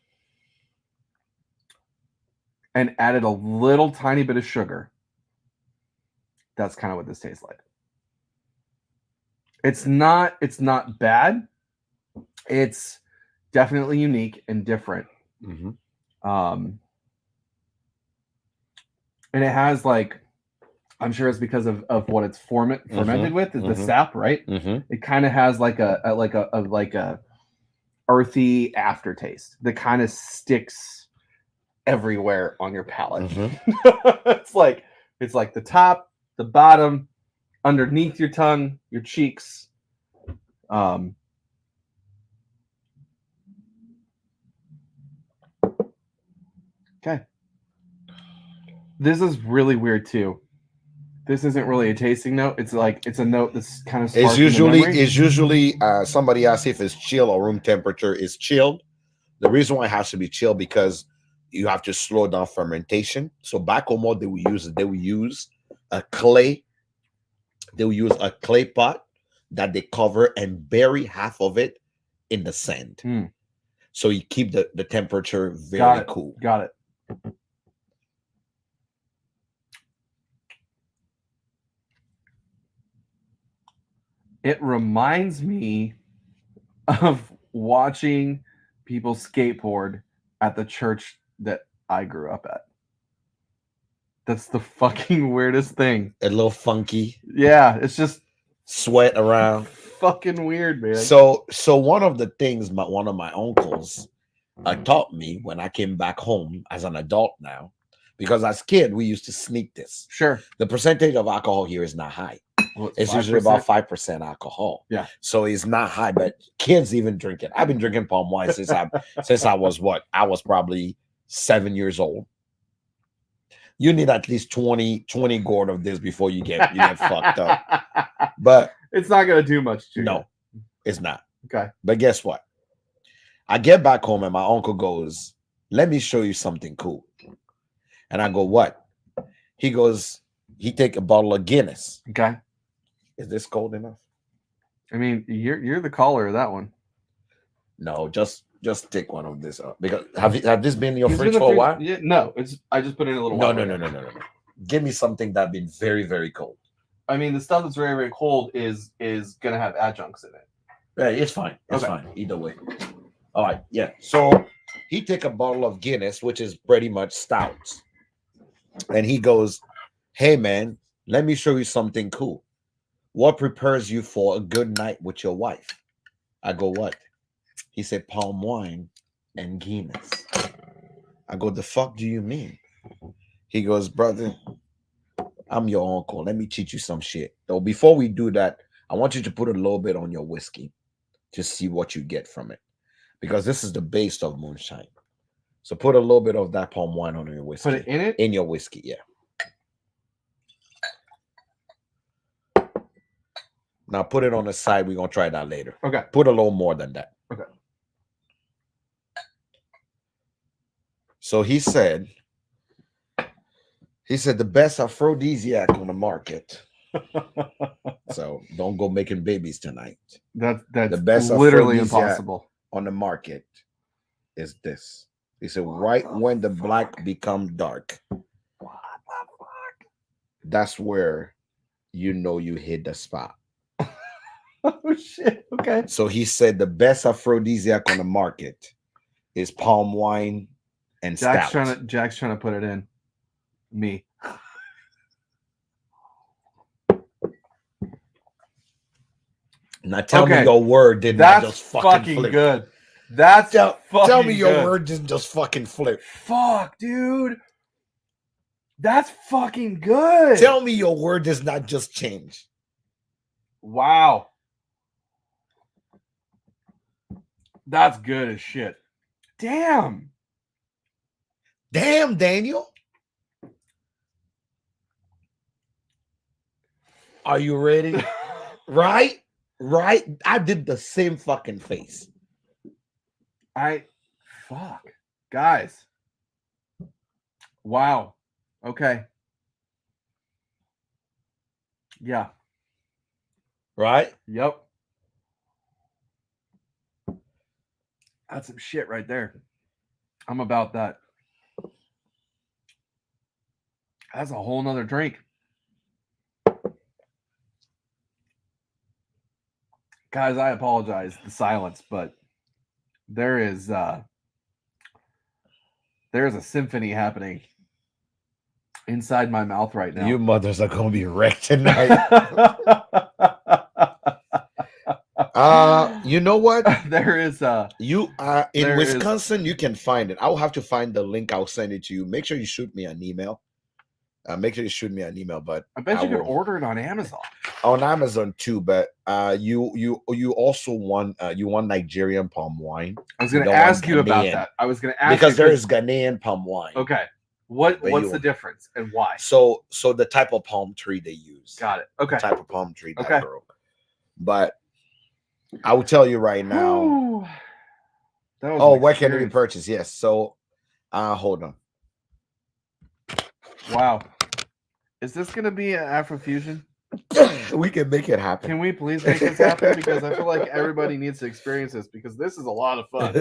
and added a little tiny bit of sugar. That's kind of what this tastes like. It's not bad. It's definitely unique and different. And it has like, I'm sure it's because of what it's fermented with, is the sap, right? It kind of has like a earthy aftertaste that kind of sticks everywhere on your palate. It's like the top, the bottom, underneath your tongue, your cheeks. Okay. This is really weird too. This isn't really a tasting note. It's a note that's kind of it's usually somebody asks if it's chill or room temperature. Is chilled. The reason why it has to be chilled because you have to slow down fermentation. So back home, what they will use a clay. They will use a clay pot that they cover and bury half of it in the sand. So you keep the temperature very cool. Got it. It reminds me of watching people skateboard at the church that I grew up at. That's the fucking weirdest thing. A little funky. Yeah, it's just sweat around. Fucking weird, man. So one of the things one of my uncles taught me when I came back home as an adult now, because as kid we used to sneak this. Sure. The percentage of alcohol here is not high. Well, it's usually about 5% alcohol. Yeah. So it's not high, but kids even drink it. I've been drinking palm wine since I was probably 7 years old. You need at least 20 gourd of this before you get fucked up. But it's not gonna do much to you. No, it's not. Okay. But guess what? I get back home and my uncle goes, "Let me show you something cool." And I go, "What?" He goes, he take a bottle of Guinness. Okay. Is this cold enough? I mean, you're the caller of that one. No, just take one of this up. Because have this been in your fridge for a while? Yeah, no, I just put it in a little while. No. Give me something that's been very, very cold. I mean, the stuff that's very, very cold is gonna have adjuncts in it. Yeah, it's fine. It's fine. Either way. All right, yeah. So he take a bottle of Guinness, which is pretty much stout. And he goes, "Hey man, let me show you something cool. What prepares you for a good night with your wife?" I go, "What?" He said, "Palm wine and Guinness." I go, "The fuck do you mean?" He goes, "Brother, I'm your uncle. Let me teach you some shit. Though before we do that, I want you to put a little bit on your whiskey to see what you get from it. Because this is the base of moonshine. So put a little bit of that palm wine on your whiskey. Put it in it? In your whiskey, yeah. Now put it on the side. We're gonna try that later. Okay. Put a little more than that. Okay. So he said the best aphrodisiac on the market. So don't go making babies tonight. That's the best literally aphrodisiac impossible. On the market is this. He said, right when the black become dark. What the fuck? That's where you know you hit the spot. Oh shit. Okay. So he said the best aphrodisiac on the market is palm wine and Jack's stout. trying to put it in. Me. Now tell me your word did not just fucking flip. Good. That's tell me your word didn't just fucking flip. Fuck, dude. That's fucking good. Tell me your word does not just change. Wow. That's good as shit. Damn. Damn, Daniel. Are you ready? Right? I did the same fucking face. Fuck. Guys. Wow. Okay. Yeah. Right? Yep. That's some shit right there. I'm about that. That's a whole nother drink. Guys, I apologize the silence, but there's a symphony happening inside my mouth right now. You mothers are gonna be wrecked tonight. You know what? There is in Wisconsin, you can find it. I'll have to find the link. I'll send it to you. Make sure you shoot me an email. But I bet you could order it on Amazon. On Amazon too, but you also want Nigerian palm wine. I was going to ask you about that. I was going to ask because there is Ghanaian palm wine. Okay, what's the difference and why? So the type of palm tree they use. Got it. Okay. The type of palm tree. Okay. But I will tell you right now. Where can it be purchased? Yes. So, hold on. Wow. Is this going to be an Afrofusion? We can make it happen. Can we please make this happen? Because I feel like everybody needs to experience this because this is a lot of fun.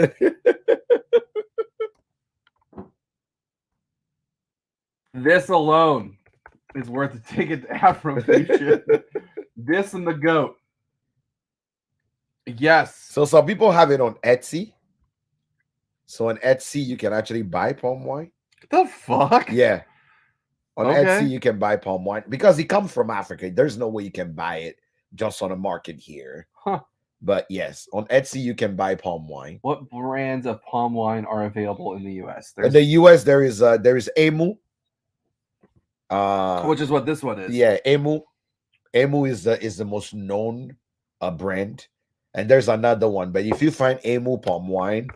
This alone is worth a ticket to Afrofusion. This and the goat. Yes. So some people have it on Etsy. So on Etsy, you can actually buy palm wine. The fuck? Yeah. On Etsy, you can buy palm wine because it comes from Africa. There's no way you can buy it just on the market here. Huh. But yes, on Etsy, you can buy palm wine. What brands of palm wine are available in the U.S.? In the U.S., there is Emu. Which is what this one is. Yeah, Emu. Emu is the most known brand. And there's another one. But if you find Emu palm wine,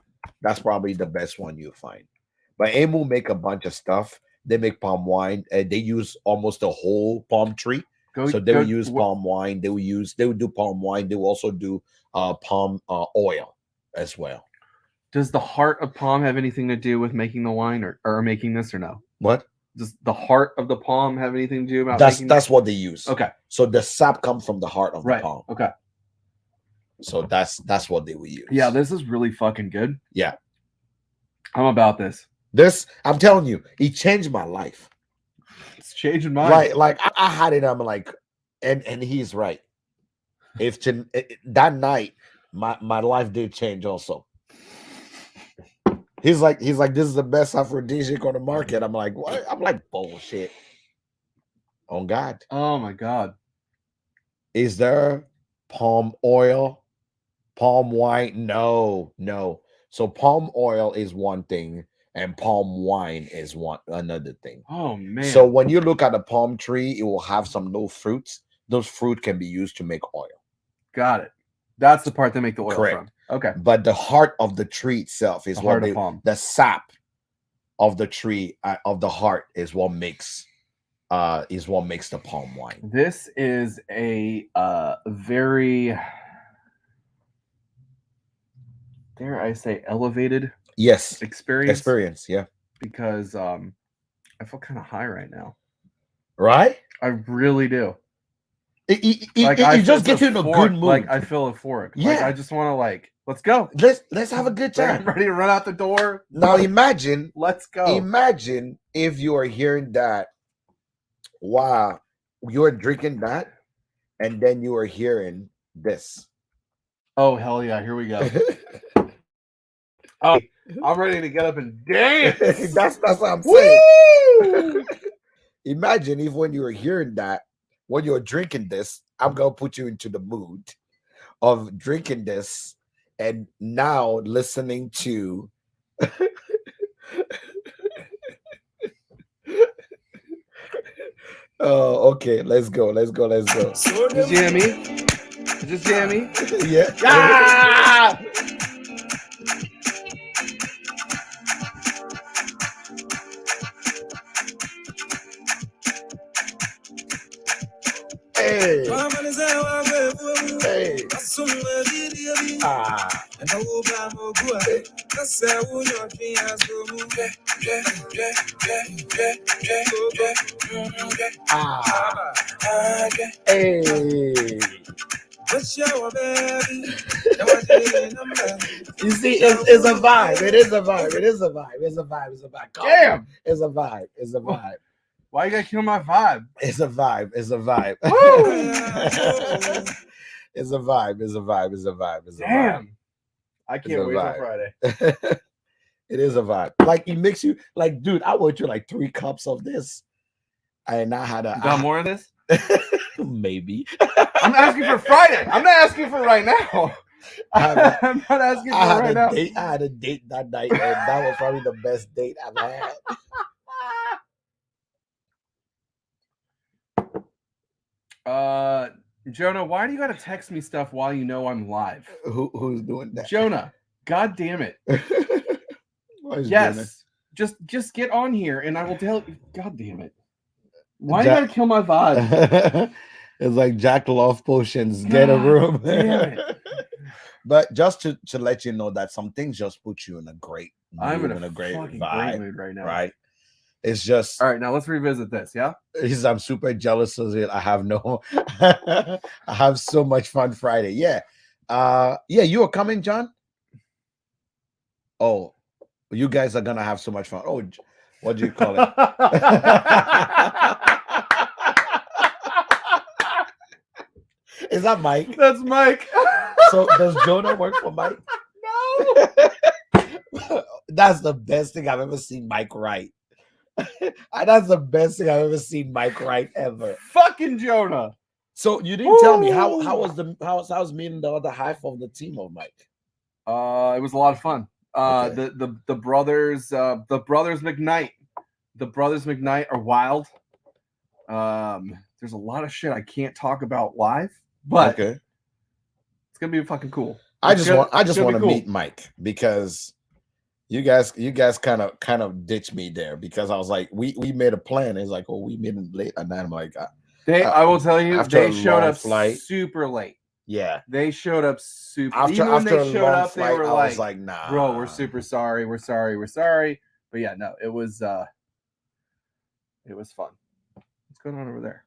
that's probably the best one you'll find. But Emu make a bunch of stuff. They make palm wine, and they use almost a whole palm tree. So they will use palm wine. They will do palm wine. They will also do palm oil as well. Does the heart of palm have anything to do with making the wine or making this or no? What? Does the heart of the palm have anything to do about that's what they use. Okay. So the sap comes from the heart of the palm. Okay. So that's what they will use. Yeah, this is really fucking good. Yeah. I'm about this. This, I'm telling you, it changed my life. It's changing mine. Like I had it. I'm like, and he's right. That night, my life did change also. He's like, this is the best aphrodisiac on the market. I'm like, what? I'm like, bullshit. On God. Oh my God. Is there palm oil, palm wine? No. So palm oil is one thing. And palm wine is another thing. Oh man! So when you look at a palm tree, it will have some little fruits. Those fruit can be used to make oil. Got it. That's the part they make the oil Correct. from. Okay. But the heart of the tree itself is the sap of the tree of the heart is what makes is what makes the palm wine. This is a very, dare I say, elevated Yes, experience. yeah. Because I feel kind of high right now. Right? I really do. It just gets you in a good mood. Like I feel euphoric. Yeah. Like I just want to let's go. Let's have a good time. I'm ready to run out the door. Now imagine. Let's go. Imagine if you are hearing that. Wow, you're drinking that, and then you are hearing this. Oh hell yeah! Here we go. Oh, I'm ready to get up and dance. That's what I'm saying. Imagine if when you were hearing that, when you're drinking this, I'm gonna put you into the mood of drinking this, and now listening to. Oh, okay. Let's go. Just jammy. Just jammy. Yeah. Ah! Hey. Hey. Hey. You see, it's a vibe. It is a vibe. Damn. It's a vibe. Why you gotta kill my vibe? It's a vibe. It's a vibe. Damn. I can't wait till Friday. It is a vibe. Like it makes you like, dude, I went through like 3 cups of this. And I had a got more of this? Maybe. I'm asking for Friday. I'm not asking for right now. I'm not asking for right now. I had a date that night, and that was probably the best date I've had. Jonah, why do you gotta text me stuff while you know I'm live? Who's doing that? Jonah, god damn it. Yes. Just get on here and I will tell you. God damn it. Why you gotta kill my vibe? It's like Jack Love potions. Get a room. Damn it. But just to let you know that some things just put you in a great mood, I'm in a great fucking vibe great mood right now. Right? It's just all right. Now let's revisit this. Yeah. I'm super jealous of it. I have I have so much fun Friday. Yeah. Yeah, you are coming, John? Oh, you guys are gonna have so much fun. Oh, what do you call it? Is that Mike? That's Mike. So does Jonah work for Mike? No. That's the best thing I've ever seen Mike write. That's the best thing I've ever seen Mike write ever. Fucking Jonah. So you didn't tell me how's meeting the other half of the team of Mike? It was a lot of fun. Okay. The brothers McKnight. The brothers McKnight are wild. There's a lot of shit I can't talk about live, but okay. It's gonna be fucking cool. I just want to meet Mike because you guys kind of ditched me there because I was like, we made a plan. It's like, oh, we made it late at night. I'm like, I will tell you, they showed up super late. Yeah, they showed up super. After when they showed up, flight, they were I was like, nah, bro, we're super sorry. We're sorry. But yeah, no, it was fun. What's going on over there?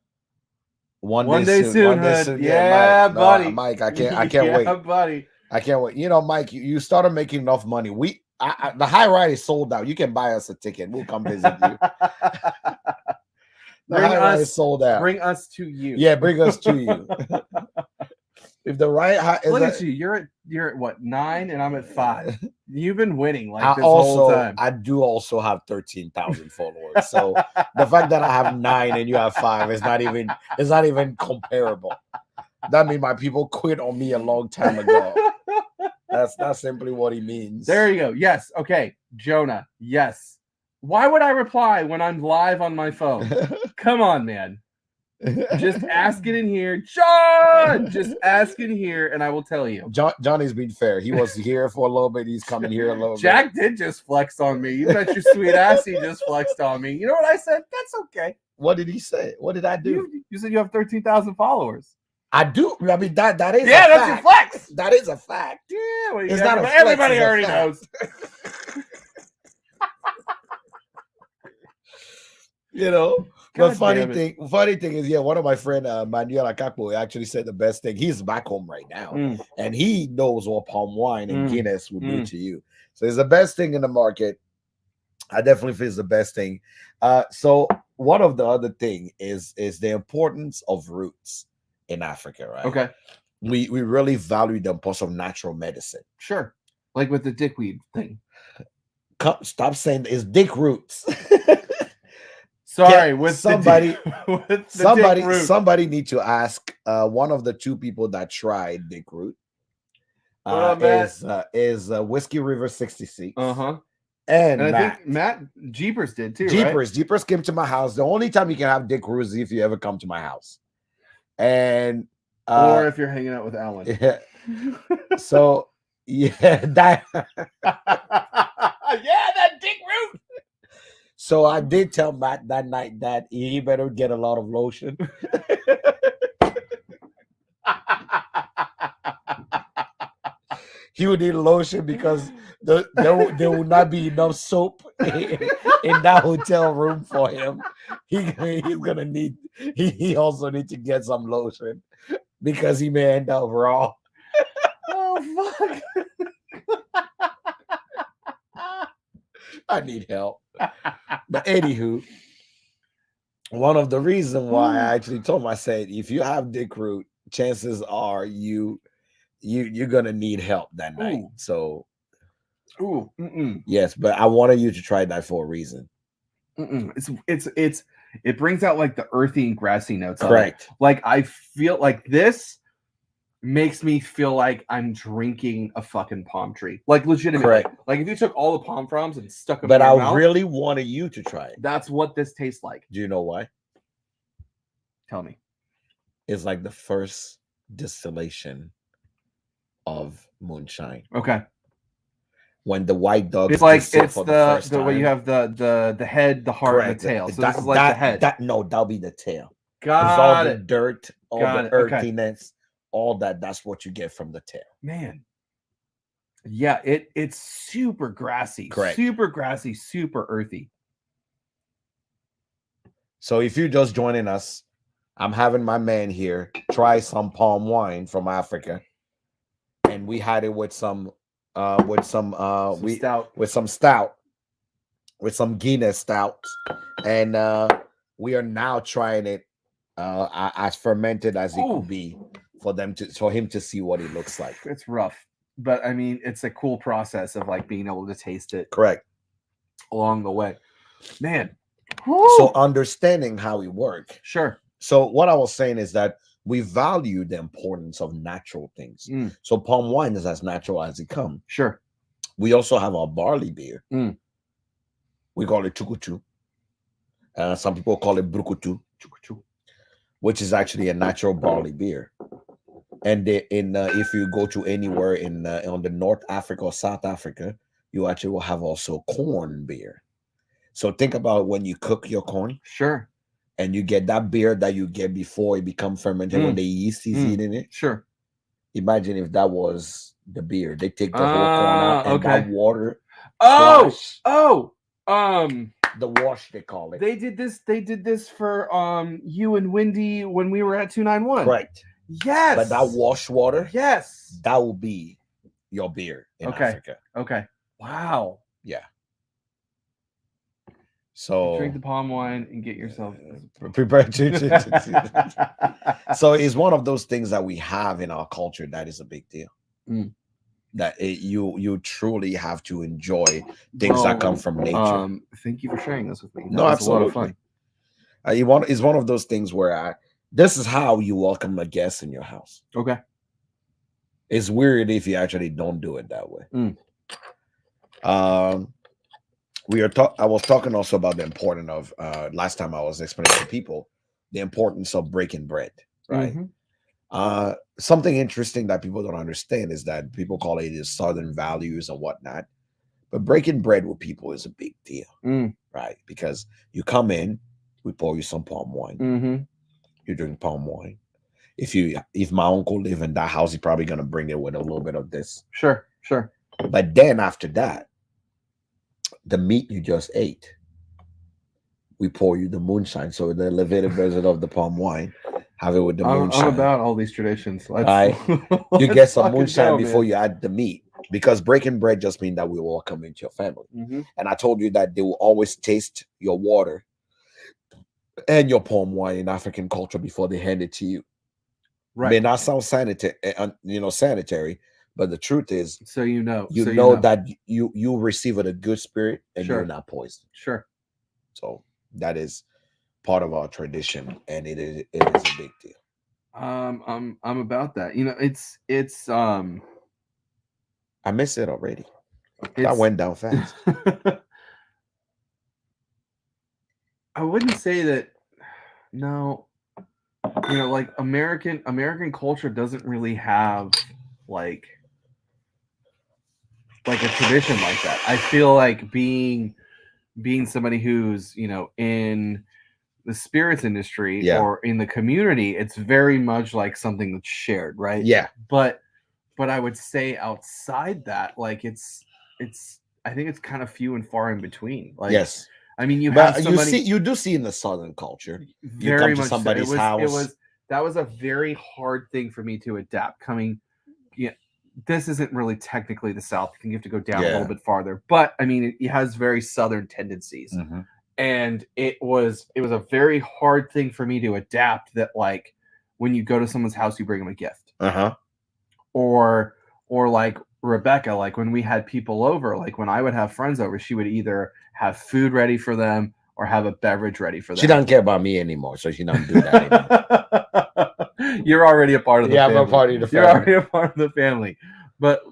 One day soon. Yeah, Mike, buddy. Mike, I can't yeah, wait, buddy. I can't wait. You know, Mike, you started making enough money. The high ride is sold out. You can buy us a ticket. We'll come visit you. The high ride is sold out. Bring us to you. Yeah, bring us to you. If the right look at you, you're at what, 9 and I'm at 5. You've been winning like this whole time. I do also have 13,000 followers. So the fact that I have 9 and you have 5 is not even comparable. That means my people quit on me a long time ago. That's simply what he means. There you go. Yes. Okay. Jonah. Yes. Why would I reply when I'm live on my phone? Come on, man. Just ask it in here. John! Just ask it here and I will tell you. Johnny's been fair. He was here for a little bit. He's coming here a little bit. Jack did just flex on me. You bet your sweet ass he just flexed on me. You know what I said? That's okay. What did he say? What did I do? You said you have 13,000 followers. I do. I mean, that is Yeah, a that's your fact. flex. That is a fact. Yeah, well, It's not a flex, everybody it's a already fact. knows. You know, God but funny damn it. thing is, yeah, one of my friend Manuel Akakpo actually said the best thing. He's back home right now, and he knows what palm wine and Guinness will do to you. So it's the best thing in the market. I definitely feel it's the best thing. So one of the other thing is the importance of roots in Africa, right? Okay. We really value the importance of natural medicine. Sure. Like with the dickweed thing. Stop saying it's dick roots. Sorry, with somebody the somebody need to ask one of the two people that tried dick root. Is Whiskey River 66. And I Matt. think Matt Jeepers did too. Jeepers came to my house. The only time you can have dick root is if you ever come to my house. And or if you're hanging out with Alan. Yeah. So yeah, that that dick root. So I did tell Matt that night that he better get a lot of lotion. He would need lotion because there will not be enough soap in that hotel room for him. He's gonna need. He also need to get some lotion because he may end up raw. Oh fuck! I need help. But anywho, one of the reasons why I actually told him, I said, if you have dick root, chances are you're gonna need help that night. Ooh. So, Mm-mm. Yes, but I wanted you to try that for a reason. It brings out like the earthy and grassy notes. Correct. Like I feel like this makes me feel like I'm drinking a fucking palm tree. Like legitimately. Correct. Like if you took all the palm fronds and stuck them in your mouth, really wanted you to try it. That's what this tastes like. Do you know why? Tell me. It's like the first distillation of moonshine. Okay. When the white dog, it's like it's the way you have the head, the heart, and the tail. So this is like the head. That'll be the tail. Got all it. The dirt, all the earthiness, all that. That's what you get from the tail. Man. Yeah, it's super grassy. Correct. Super grassy, super earthy. So if you're just joining us, I'm having my man here try some palm wine from Africa, and we had it with some stout, with some Guinness stout, and we are now trying it as fermented as it could be for him to see what it looks like. It's rough, but I mean it's a cool process of like being able to taste it. Correct. Along the way, man. So understanding how it works. Sure. So what I was saying is that we value the importance of natural things. So palm wine is as natural as it comes. Sure. We also have our barley beer. We call it chukuchu. Some people call it brukutu, which is actually a natural barley beer. And if you go to anywhere on the North Africa or South Africa, you actually will have also corn beer. So think about when you cook your corn. Sure. And you get that beer that you get before it becomes fermented when the yeast is eating it. Sure. Imagine if that was the beer. They take the whole corn out and that water. The wash, they call it. They did this for you and Wendy when we were at 291. Correct. Yes. But that wash water, yes, that will be your beer in Africa. Okay. Wow. Yeah. So drink the palm wine and get yourself prepared to. So it's one of those things that we have in our culture that is a big deal. That you truly have to enjoy things that come from nature. Thank you for sharing this with me. No, absolutely. A lot of fun. It's one of those things where this is how you welcome a guest in your house. Okay. It's weird if you actually don't do it that way. I was talking also about the importance of last time I was explaining to people the importance of breaking bread, right? Something interesting that people don't understand is that people call it the Southern values and whatnot, but breaking bread with people is a big deal, right? Because you come in, we pour you some palm wine. Mm-hmm. You drink palm wine. If my uncle live in that house, he's probably gonna bring it with a little bit of this. Sure. But then after that, the meat you just ate, we pour you the moonshine. So the elevated version of the palm wine, have it with the moonshine. I'm about all these traditions. Right? You get some moonshine before you add the meat, because breaking bread just means that we all come into your family. Mm-hmm. And I told you that they will always taste your water and your palm wine in African culture before they hand it to you. Right. May not sound sanitary, but the truth is, so you know that you receive it a good spirit and Sure. you're not poisoned. Sure. So that is part of our tradition, and it is a big deal. I'm about that. You know, it's I miss it already. That went down fast. I wouldn't say that. No, you know, like American culture doesn't really have like a tradition like that. I feel like being somebody who's, you know, in the spirits industry or in the community, it's very much like something that's shared, right? Yeah. But I would say outside that, like it's I think it's kind of few and far in between. Like, yes. I mean, you have somebody, you do see in the Southern culture. Very you come much to somebody's so. house. That was a very hard thing for me to adapt. Coming, this isn't really technically the South. You have to go down a little bit farther, but I mean, it has very Southern tendencies, and it was a very hard thing for me to adapt. That, like, when you go to someone's house, you bring them a gift, or like Rebecca, like when we had people over, like when I would have friends over, she would either have food ready for them or have a beverage ready for them. She doesn't care about me anymore, so she doesn't do that anymore. You're already a part of the family. I'm a part of the family. You're already a part of the family. But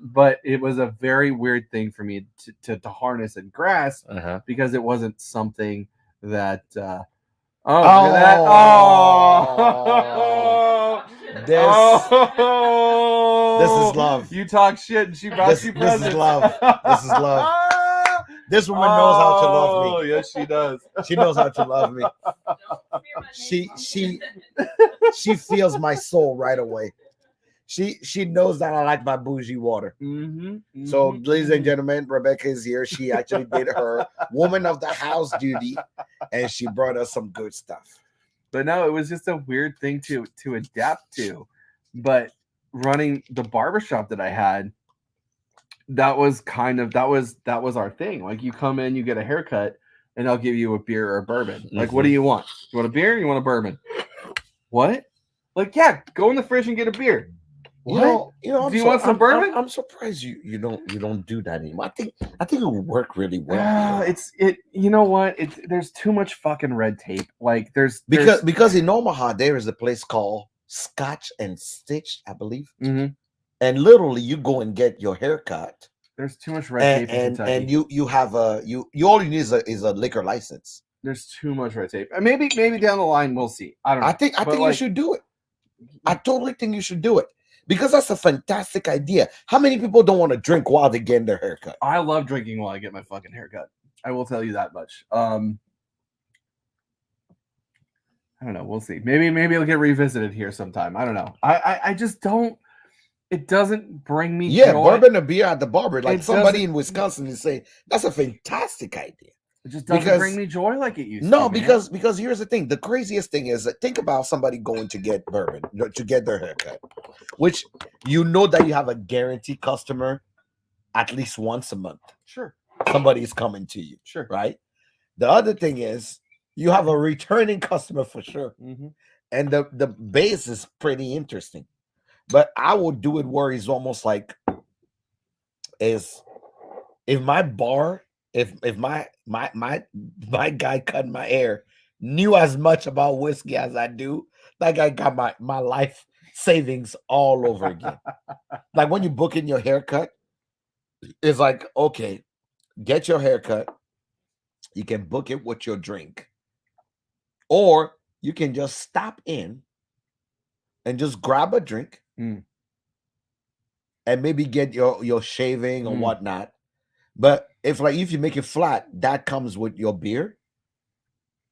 it was a very weird thing for me to harness and grasp, because it wasn't something that look at that. This is love. You talk shit and she brought you presents. This is love. This is love. This woman knows how to love me. Oh, yes, she does. She knows how to love me. She feels my soul right away. She knows that I like my bougie water. So, ladies and gentlemen, Rebecca is here. She actually did her woman of the house duty, and she brought us some good stuff. But no, it was just a weird thing to adapt to. But running the barbershop that I had, that was our thing. Like, you come in, you get a haircut, and I'll give you a beer or a bourbon. Like, what do you want? You want a beer? Or you want a bourbon? What? Like, yeah, go in the fridge and get a beer. What? You know, do you want some bourbon? I'm surprised you don't do that anymore. I think it would work really well. You know what? There's too much fucking red tape. Like, because in Omaha there is a place called Scotch and Stitch, I believe. And literally, you go and get your hair cut. There's too much red tape in Kentucky. And you have you all you need is a liquor license. There's too much red tape. Maybe down the line we'll see. I don't know. I think you should do it. I totally think you should do it, because that's a fantastic idea. How many people don't want to drink while they're getting their haircut? I love drinking while I get my fucking haircut. I will tell you that much. I don't know. We'll see. Maybe it'll get revisited here sometime. I don't know. I just don't. It doesn't bring me joy. Bourbon or beer at the barber. Like, somebody in Wisconsin is saying, that's a fantastic idea. It just doesn't bring me joy like it used to. No, because here's the thing. The craziest thing is that think about somebody going to get bourbon, to get their haircut, which you know that you have a guaranteed customer at least once a month. Sure. Somebody's coming to you. Sure. Right? The other thing is you have a returning customer for sure. And the base is pretty interesting. But I would do it where it's almost like if my bar, if my guy cutting my hair knew as much about whiskey as I do, that guy got my life savings all over again. Like, when you book in your haircut, it's like, okay, get your haircut. You can book it with your drink, or you can just stop in and just grab a drink. And maybe get your shaving or whatnot. But if you make it flat, that comes with your beer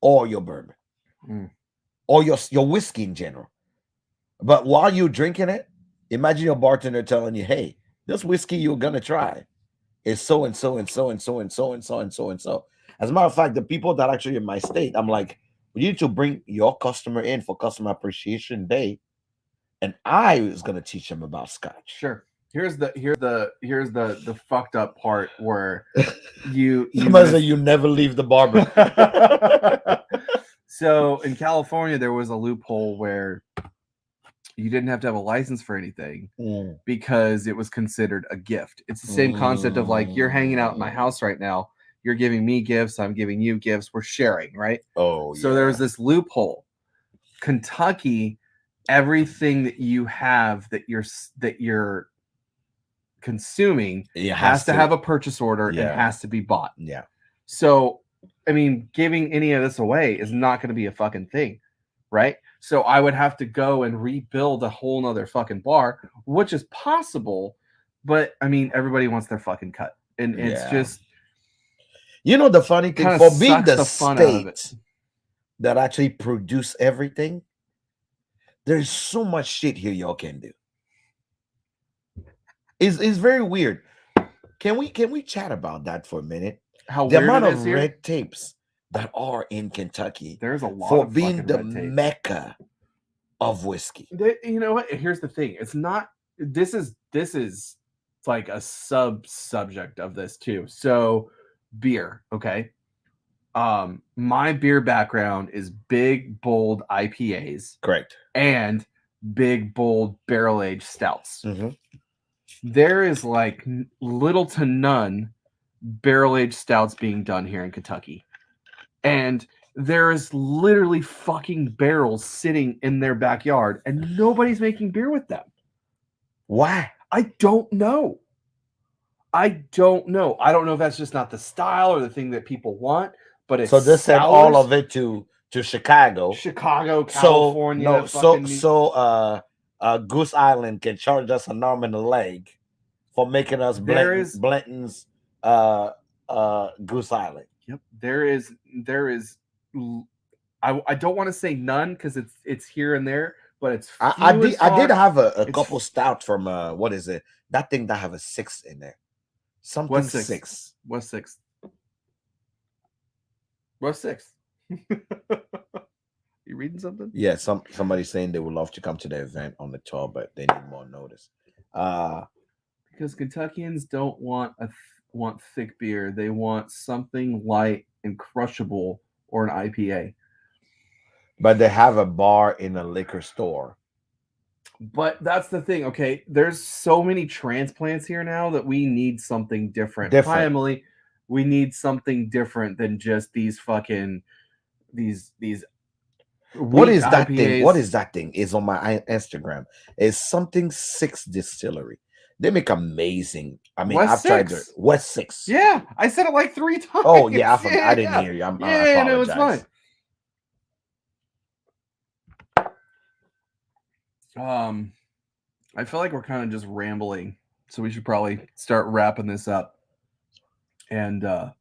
or your bourbon. or your whiskey in general. But while you're drinking it, imagine your bartender telling you, "Hey, this whiskey you're gonna try is so and so and so and so and so and so and so and so." As a matter of fact, the people that actually in my state, I'm like, we need to bring your customer in for Customer Appreciation Day, and I was gonna teach them about Scotch. Sure. Here's the fucked up part where you Somebody say you never leave the barber. So in California, there was a loophole where you didn't have to have a license for anything because it was considered a gift. It's the same concept of like, you're hanging out in my house right now. You're giving me gifts. I'm giving you gifts. We're sharing, right? Oh, so there's this loophole. Kentucky, everything that you have that you're consuming has to have a purchase order and has to be bought. Yeah. So, I mean, giving any of this away is not going to be a fucking thing, right? So I would have to go and rebuild a whole nother fucking bar, which is possible, but I mean, everybody wants their fucking cut, and it's just, the funny thing for being the state that actually produce everything, there's so much shit here y'all can do. It's very weird. Can we chat about that for a minute? How the weird amount it is of here? red tapes that are in Kentucky. There's a lot for of being the red tape. mecca of whiskey. You know what? Here's the thing. It's not. This is like a subject of this too. So beer, okay. My beer background is big, bold IPAs. Correct. And big, bold barrel-aged stouts. Mm-hmm. There is like little to none barrel-aged stouts being done here in Kentucky. And there is literally fucking barrels sitting in their backyard and nobody's making beer with them. Why? I don't know. I don't know if that's just not the style or the thing that people want, but it's so they sent all of it to Chicago, California. Goose Island can charge us an arm and a leg for making us Blanton's Goose Island. Yep, there is. I don't want to say none because it's here and there, but it's. I did have a couple stout from what is it? That thing that have a 6 in there. Something What's 6. What's 6? What's 6? You reading something? Yeah, somebody saying they would love to come to the event on the tour, but they need more notice. Because Kentuckians don't want want thick beer. They want something light and crushable or an IPA. But they have a bar in a liquor store. But that's the thing, okay? There's so many transplants here now that we need something different. Hi, Emily. We need something different than just these fucking these. What is that IPAs. Thing? What is that thing? It's on my Instagram. It's something 6 distillery. They make amazing. I mean, I've tried their West 6. Yeah, I said it like 3 times. Oh yeah, I didn't hear you. I apologize. No, it's fine. I feel like we're kind of just rambling, so we should probably start wrapping this up and go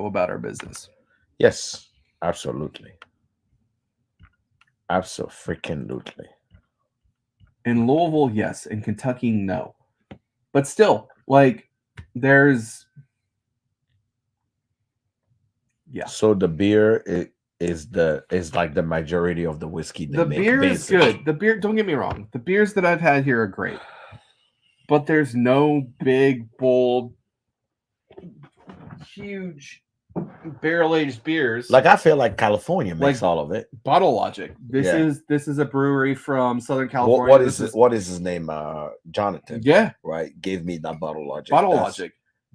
about our business. Yes, absolutely. Absolutely. In Louisville, yes. In Kentucky, no. But still, like, there's... Yeah. So the beer is like the majority of the whiskey they make. The beer is good. The beer, don't get me wrong. The beers that I've had here are great. But there's no big, bold, huge barrel-aged beers. Like I feel like California makes all of it. Bottle Logic. This is a brewery from Southern California. What is his name? Jonathan. Yeah. Right. Gave me that Bottle Logic. Bottle Logic.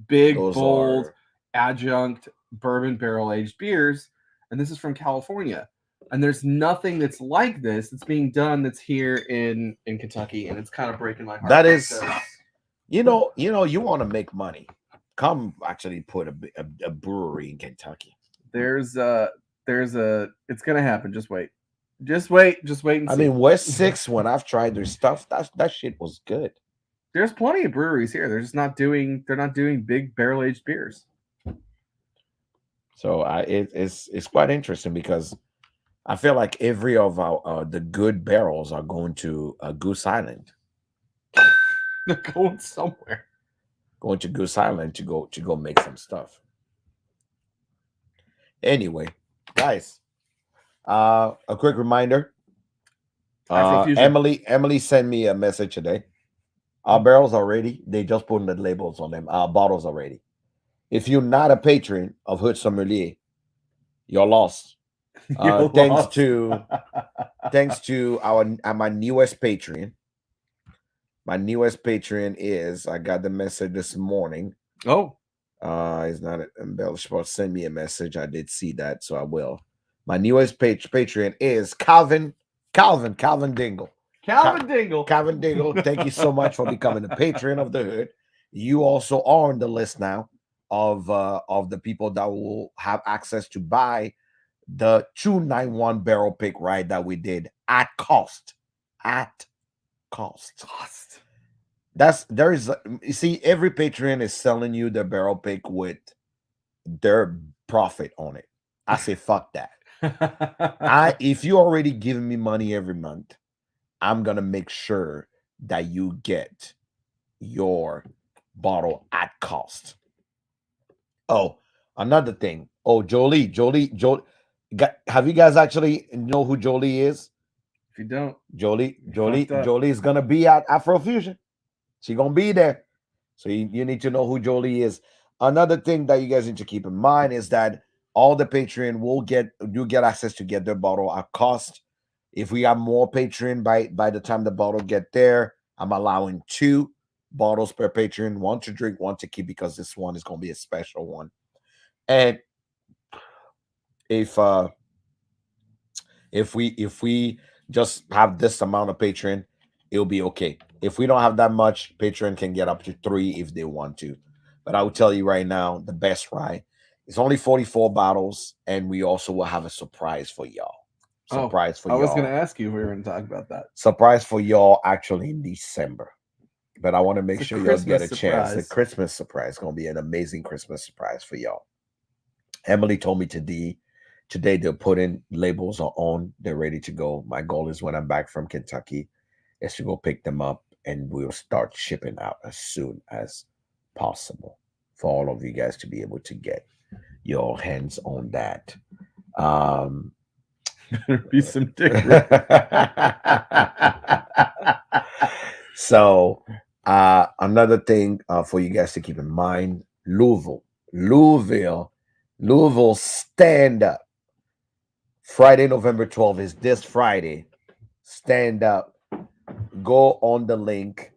Big, bold, adjunct, bourbon barrel-aged beers. And this is from California. And there's nothing that's like this that's being done that's here in Kentucky. And it's kind of breaking my heart. That is, you want to make money. Come actually put a brewery in Kentucky. It's gonna happen. Just wait and see. I mean, West 6, when I've tried their stuff, that shit was good. There's plenty of breweries here. They're not doing big barrel aged beers. So it's quite interesting because I feel like every of our the good barrels are going to Goose Island, They're going somewhere. going to Goose Island to go make some stuff. Anyway, guys, a quick reminder. Afrofusion. Emily sent me a message today. Our barrels are ready. They just putting the labels on them. Our bottles are ready. If you're not a patron of Hood Sommelier, you're lost. You're Thanks lost. to our my newest Patreon. My newest Patreon is I got the message this morning. Oh, It's not embellishable. Send me a message. I did see that, so I will. My newest Patreon is Calvin Dingle. Calvin Dingle. Calvin Dingle, thank you so much for becoming a patron of the hood. You also are on the list now of the people that will have access to buy the 291 barrel pick ride that we did at cost. At cost. You see, every Patreon is selling you the barrel pick with their profit on it. I say fuck that. If you already giving me money every month, I'm gonna make sure that you get your bottle at cost. Oh, another thing. Oh, Jolie. Have you guys actually know who Jolie is? If you don't, Jolie fucked up. is gonna be at Afrofusion. She gonna be there. So you need to know who Jolie is. Another thing that you guys need to keep in mind is that all the Patreon will get access to get their bottle at cost. If we have more Patreon by the time the bottle get there, I'm allowing 2 bottles per Patreon, one to drink, one to keep, because this one is gonna be a special one. And if if we just have this amount of Patreon, it'll be okay. If we don't have that much, Patreon can get up to 3 if they want to. But I will tell you right now, the best ride. It's only 44 bottles, and we also will have a surprise for y'all. Surprise for I was y'all. going to ask you if we were going to talk about that. Surprise for y'all actually in December. But I want to make It's a sure y'all get a Christmas chance. The surprise. Christmas surprise is going to be an amazing Christmas surprise for y'all. Emily told me today they're putting labels on. They're ready to go. My goal is when I'm back from Kentucky is to go pick them up, and we'll start shipping out as soon as possible for all of you guys to be able to get your hands on that. Better be some dick. So another thing for you guys to keep in mind: Louisville, stand up. Friday, November 12th is this Friday. Stand up. Go on the link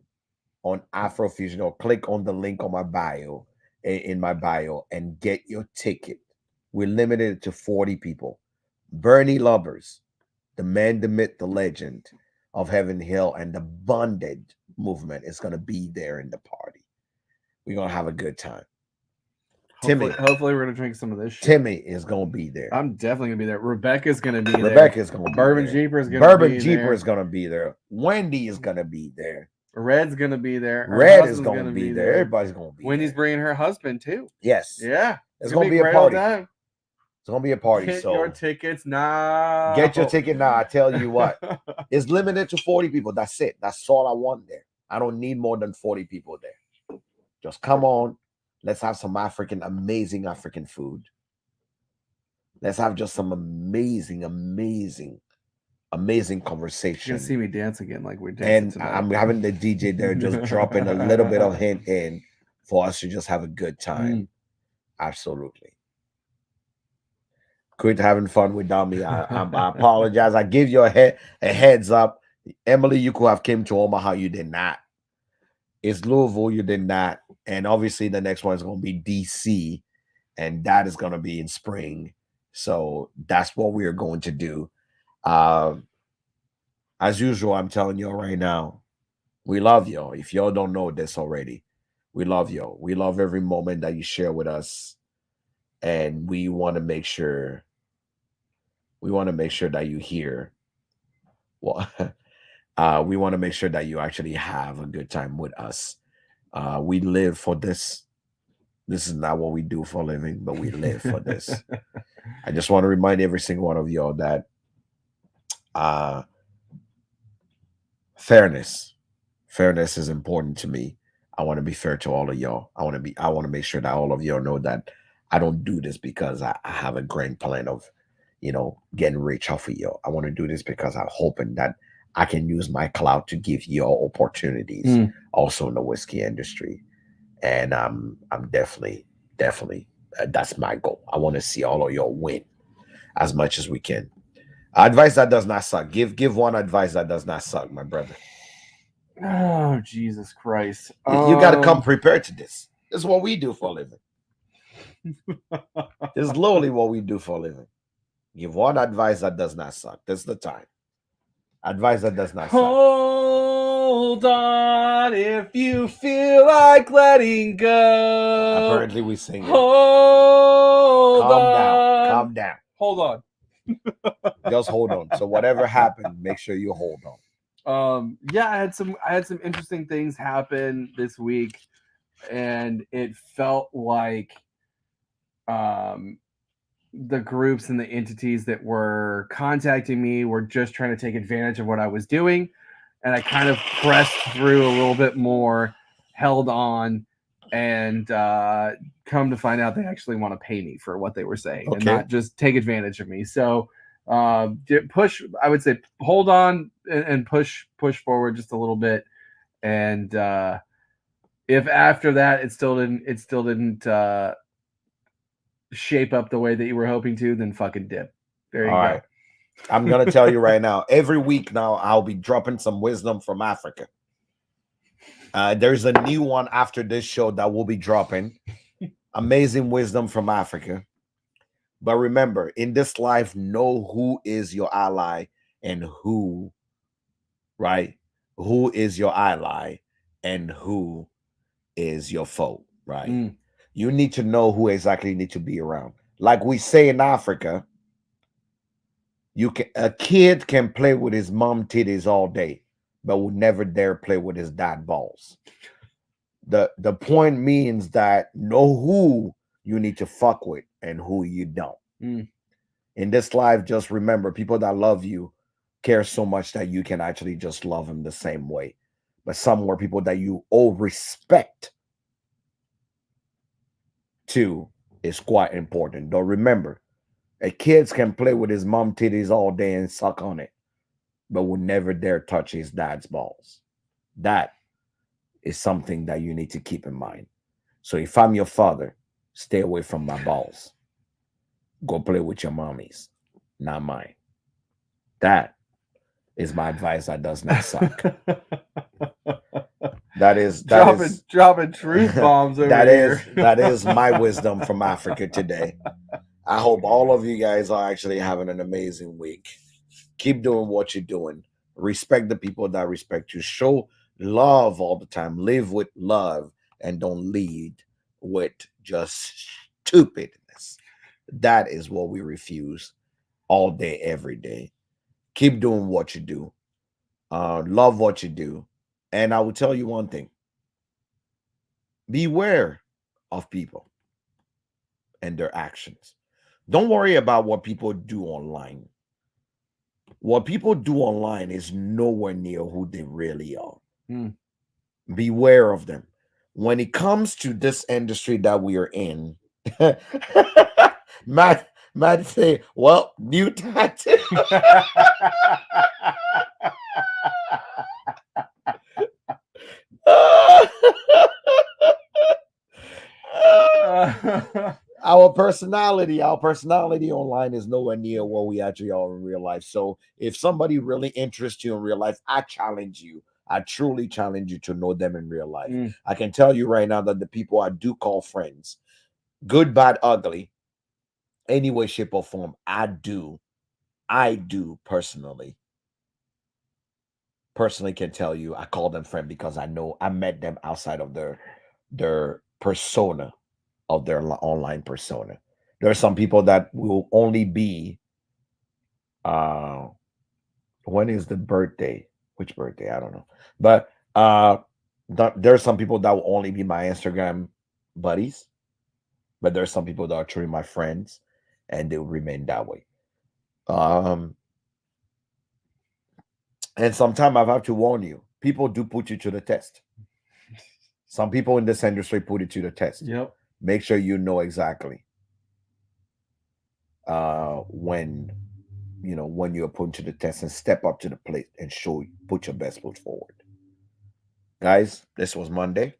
on Afrofusion or click on the link on my bio, in my bio, and get your ticket. We're limited to 40 people. Bernie Lubbers, the man, the myth, the legend of Heaven Hill and the Bonded movement is going to be there in the party. We're going to have a good time. Hopefully we're going to drink some of this shit. Timmy is going to be there. I'm definitely going to be there. Rebecca's going to be there. Rebecca's going to be Bourbon there. Jeeper is going to be Bourbon there. Jeeper is going to be there. Wendy is going to be there. Red's going to be there. Her Red is husband's going to be there. Everybody's going to be Wendy's there. bringing her husband too. Yes. Yeah. It's going to be a great old party. time. It's going to be a party. Get So your tickets now. get your ticket now. I tell you what. It's limited to 40 people. That's it. That's all I want there. I don't need more than 40 people there. Just come on. Let's have some amazing African food. Let's have just some amazing conversation. You're gonna see me dance again like we're dancing And tonight. I'm having the DJ there just dropping a little bit of hint in for us to just have a good time. Absolutely. Quit having fun without me. I apologize. I give you a heads up. Emily, you could have came to Omaha. You did not. It's Louisville. You did not. And obviously the next one is going to be DC. And that is going to be in spring. So that's what we are going to do. As usual, I'm telling y'all right now, we love y'all. If y'all don't know this already, we love y'all. We love every moment that you share with us. And we want to make sure that you hear. Well, we want to make sure that you actually have a good time with us. We live for this. This is not what we do for a living, but we live for this. I just want to remind every single one of y'all that uh fairness. Fairness is important to me. I want to be fair to all of y'all. I want to make sure that all of y'all know that I don't do this because I have a grand plan of, getting rich off of y'all. I want to do this because I'm hoping that I can use my clout to give y'all opportunities Mm. also in the whiskey industry. And I'm definitely that's my goal. I want to see all of y'all win as much as we can. Advice that does not suck. Give one advice that does not suck, my brother. Oh, Jesus Christ. You got to come prepared to this. This is what we do for a living. This is literally what we do for a living. Give one advice that does not suck. This is the time. Advice that does not suck. Hold on if you feel like letting go. Apparently we sing it. Hold Calm on. down. Calm down. Hold on. Just hold on. So whatever happened, make sure you hold on. Yeah, I had some interesting things happen this week, and it felt like the groups and the entities that were contacting me were just trying to take advantage of what I was doing, and I kind of pressed through a little bit more, held on, and come to find out they actually want to pay me for what they were saying and not just take advantage of me. So push, I would say, hold on and push forward just a little bit, and if after that it still didn't shape up the way that you were hoping to, then fucking dip. There you go. Right. I'm gonna tell you right now. Every week now, I'll be dropping some wisdom from Africa. There's a new one after this show that will be dropping. Amazing wisdom from Africa. But remember, in this life, know who is your ally and who, right? Who is your ally and who is your foe, right? Mm. You need to know who exactly need to be around. Like we say in Africa, a kid can play with his mom titties all day, but will never dare play with his dad balls. The point means that know who you need to fuck with and who you don't. Mm. In this life, just remember people that love you care so much that you can actually just love them the same way. But some more people that you owe respect to is quite important. Though remember, a kids can play with his mom titties all day and suck on it, but will never dare touch his dad's balls. That is something that you need to keep in mind. So if I'm your father, stay away from my balls. Go play with your mommies, not mine. That is my advice that does not suck. That is dropping truth bombs over here. That is my wisdom from Africa today. I hope all of you guys are actually having an amazing week. Keep doing what you're doing. Respect the people that respect you. Show love all the time. Live with love and don't lead with just stupidness. That is what we refuse all day, every day. Keep doing what you do. Love what you do. And I will tell you one thing. Beware of people and their actions. Don't worry about what people do online. What people do online is nowhere near who they really are. Mm. Beware of them. When it comes to this industry that we are in, Matt say, well, new tactic. Our personality online is nowhere near what we actually are in real life. So if somebody really interests you in real life, I truly challenge you to know them in real life. Mm. I can tell you right now that the people I do call friends, good, bad, ugly, any way, shape, or form, I do personally can tell you I call them friend because I know I met them outside of their persona, of their online persona. There are some people that will only be when is the birthday? Which birthday? I don't know. But there are some people that will only be my Instagram buddies. But there are some people that are truly my friends, and they will remain that way. Um, and sometimes I have to warn you, people do put you to the test. Some people in this industry put it to the test. Yep. Make sure you know exactly when when you're put to the test, and step up to the plate and put your best foot forward. Guys, this was Monday.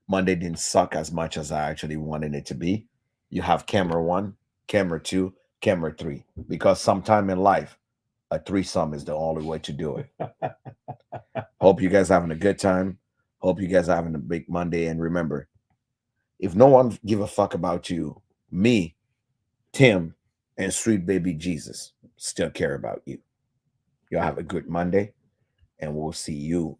Monday didn't suck as much as I actually wanted it to be. You have camera 1, camera 2, camera 3, because sometime in life a threesome is the only way to do it. Hope you guys having a good time. Hope you guys are having a big Monday. And remember, if no one give a fuck about you, me, Tim, and sweet baby Jesus still care about you. Y'all have a good Monday, and we'll see you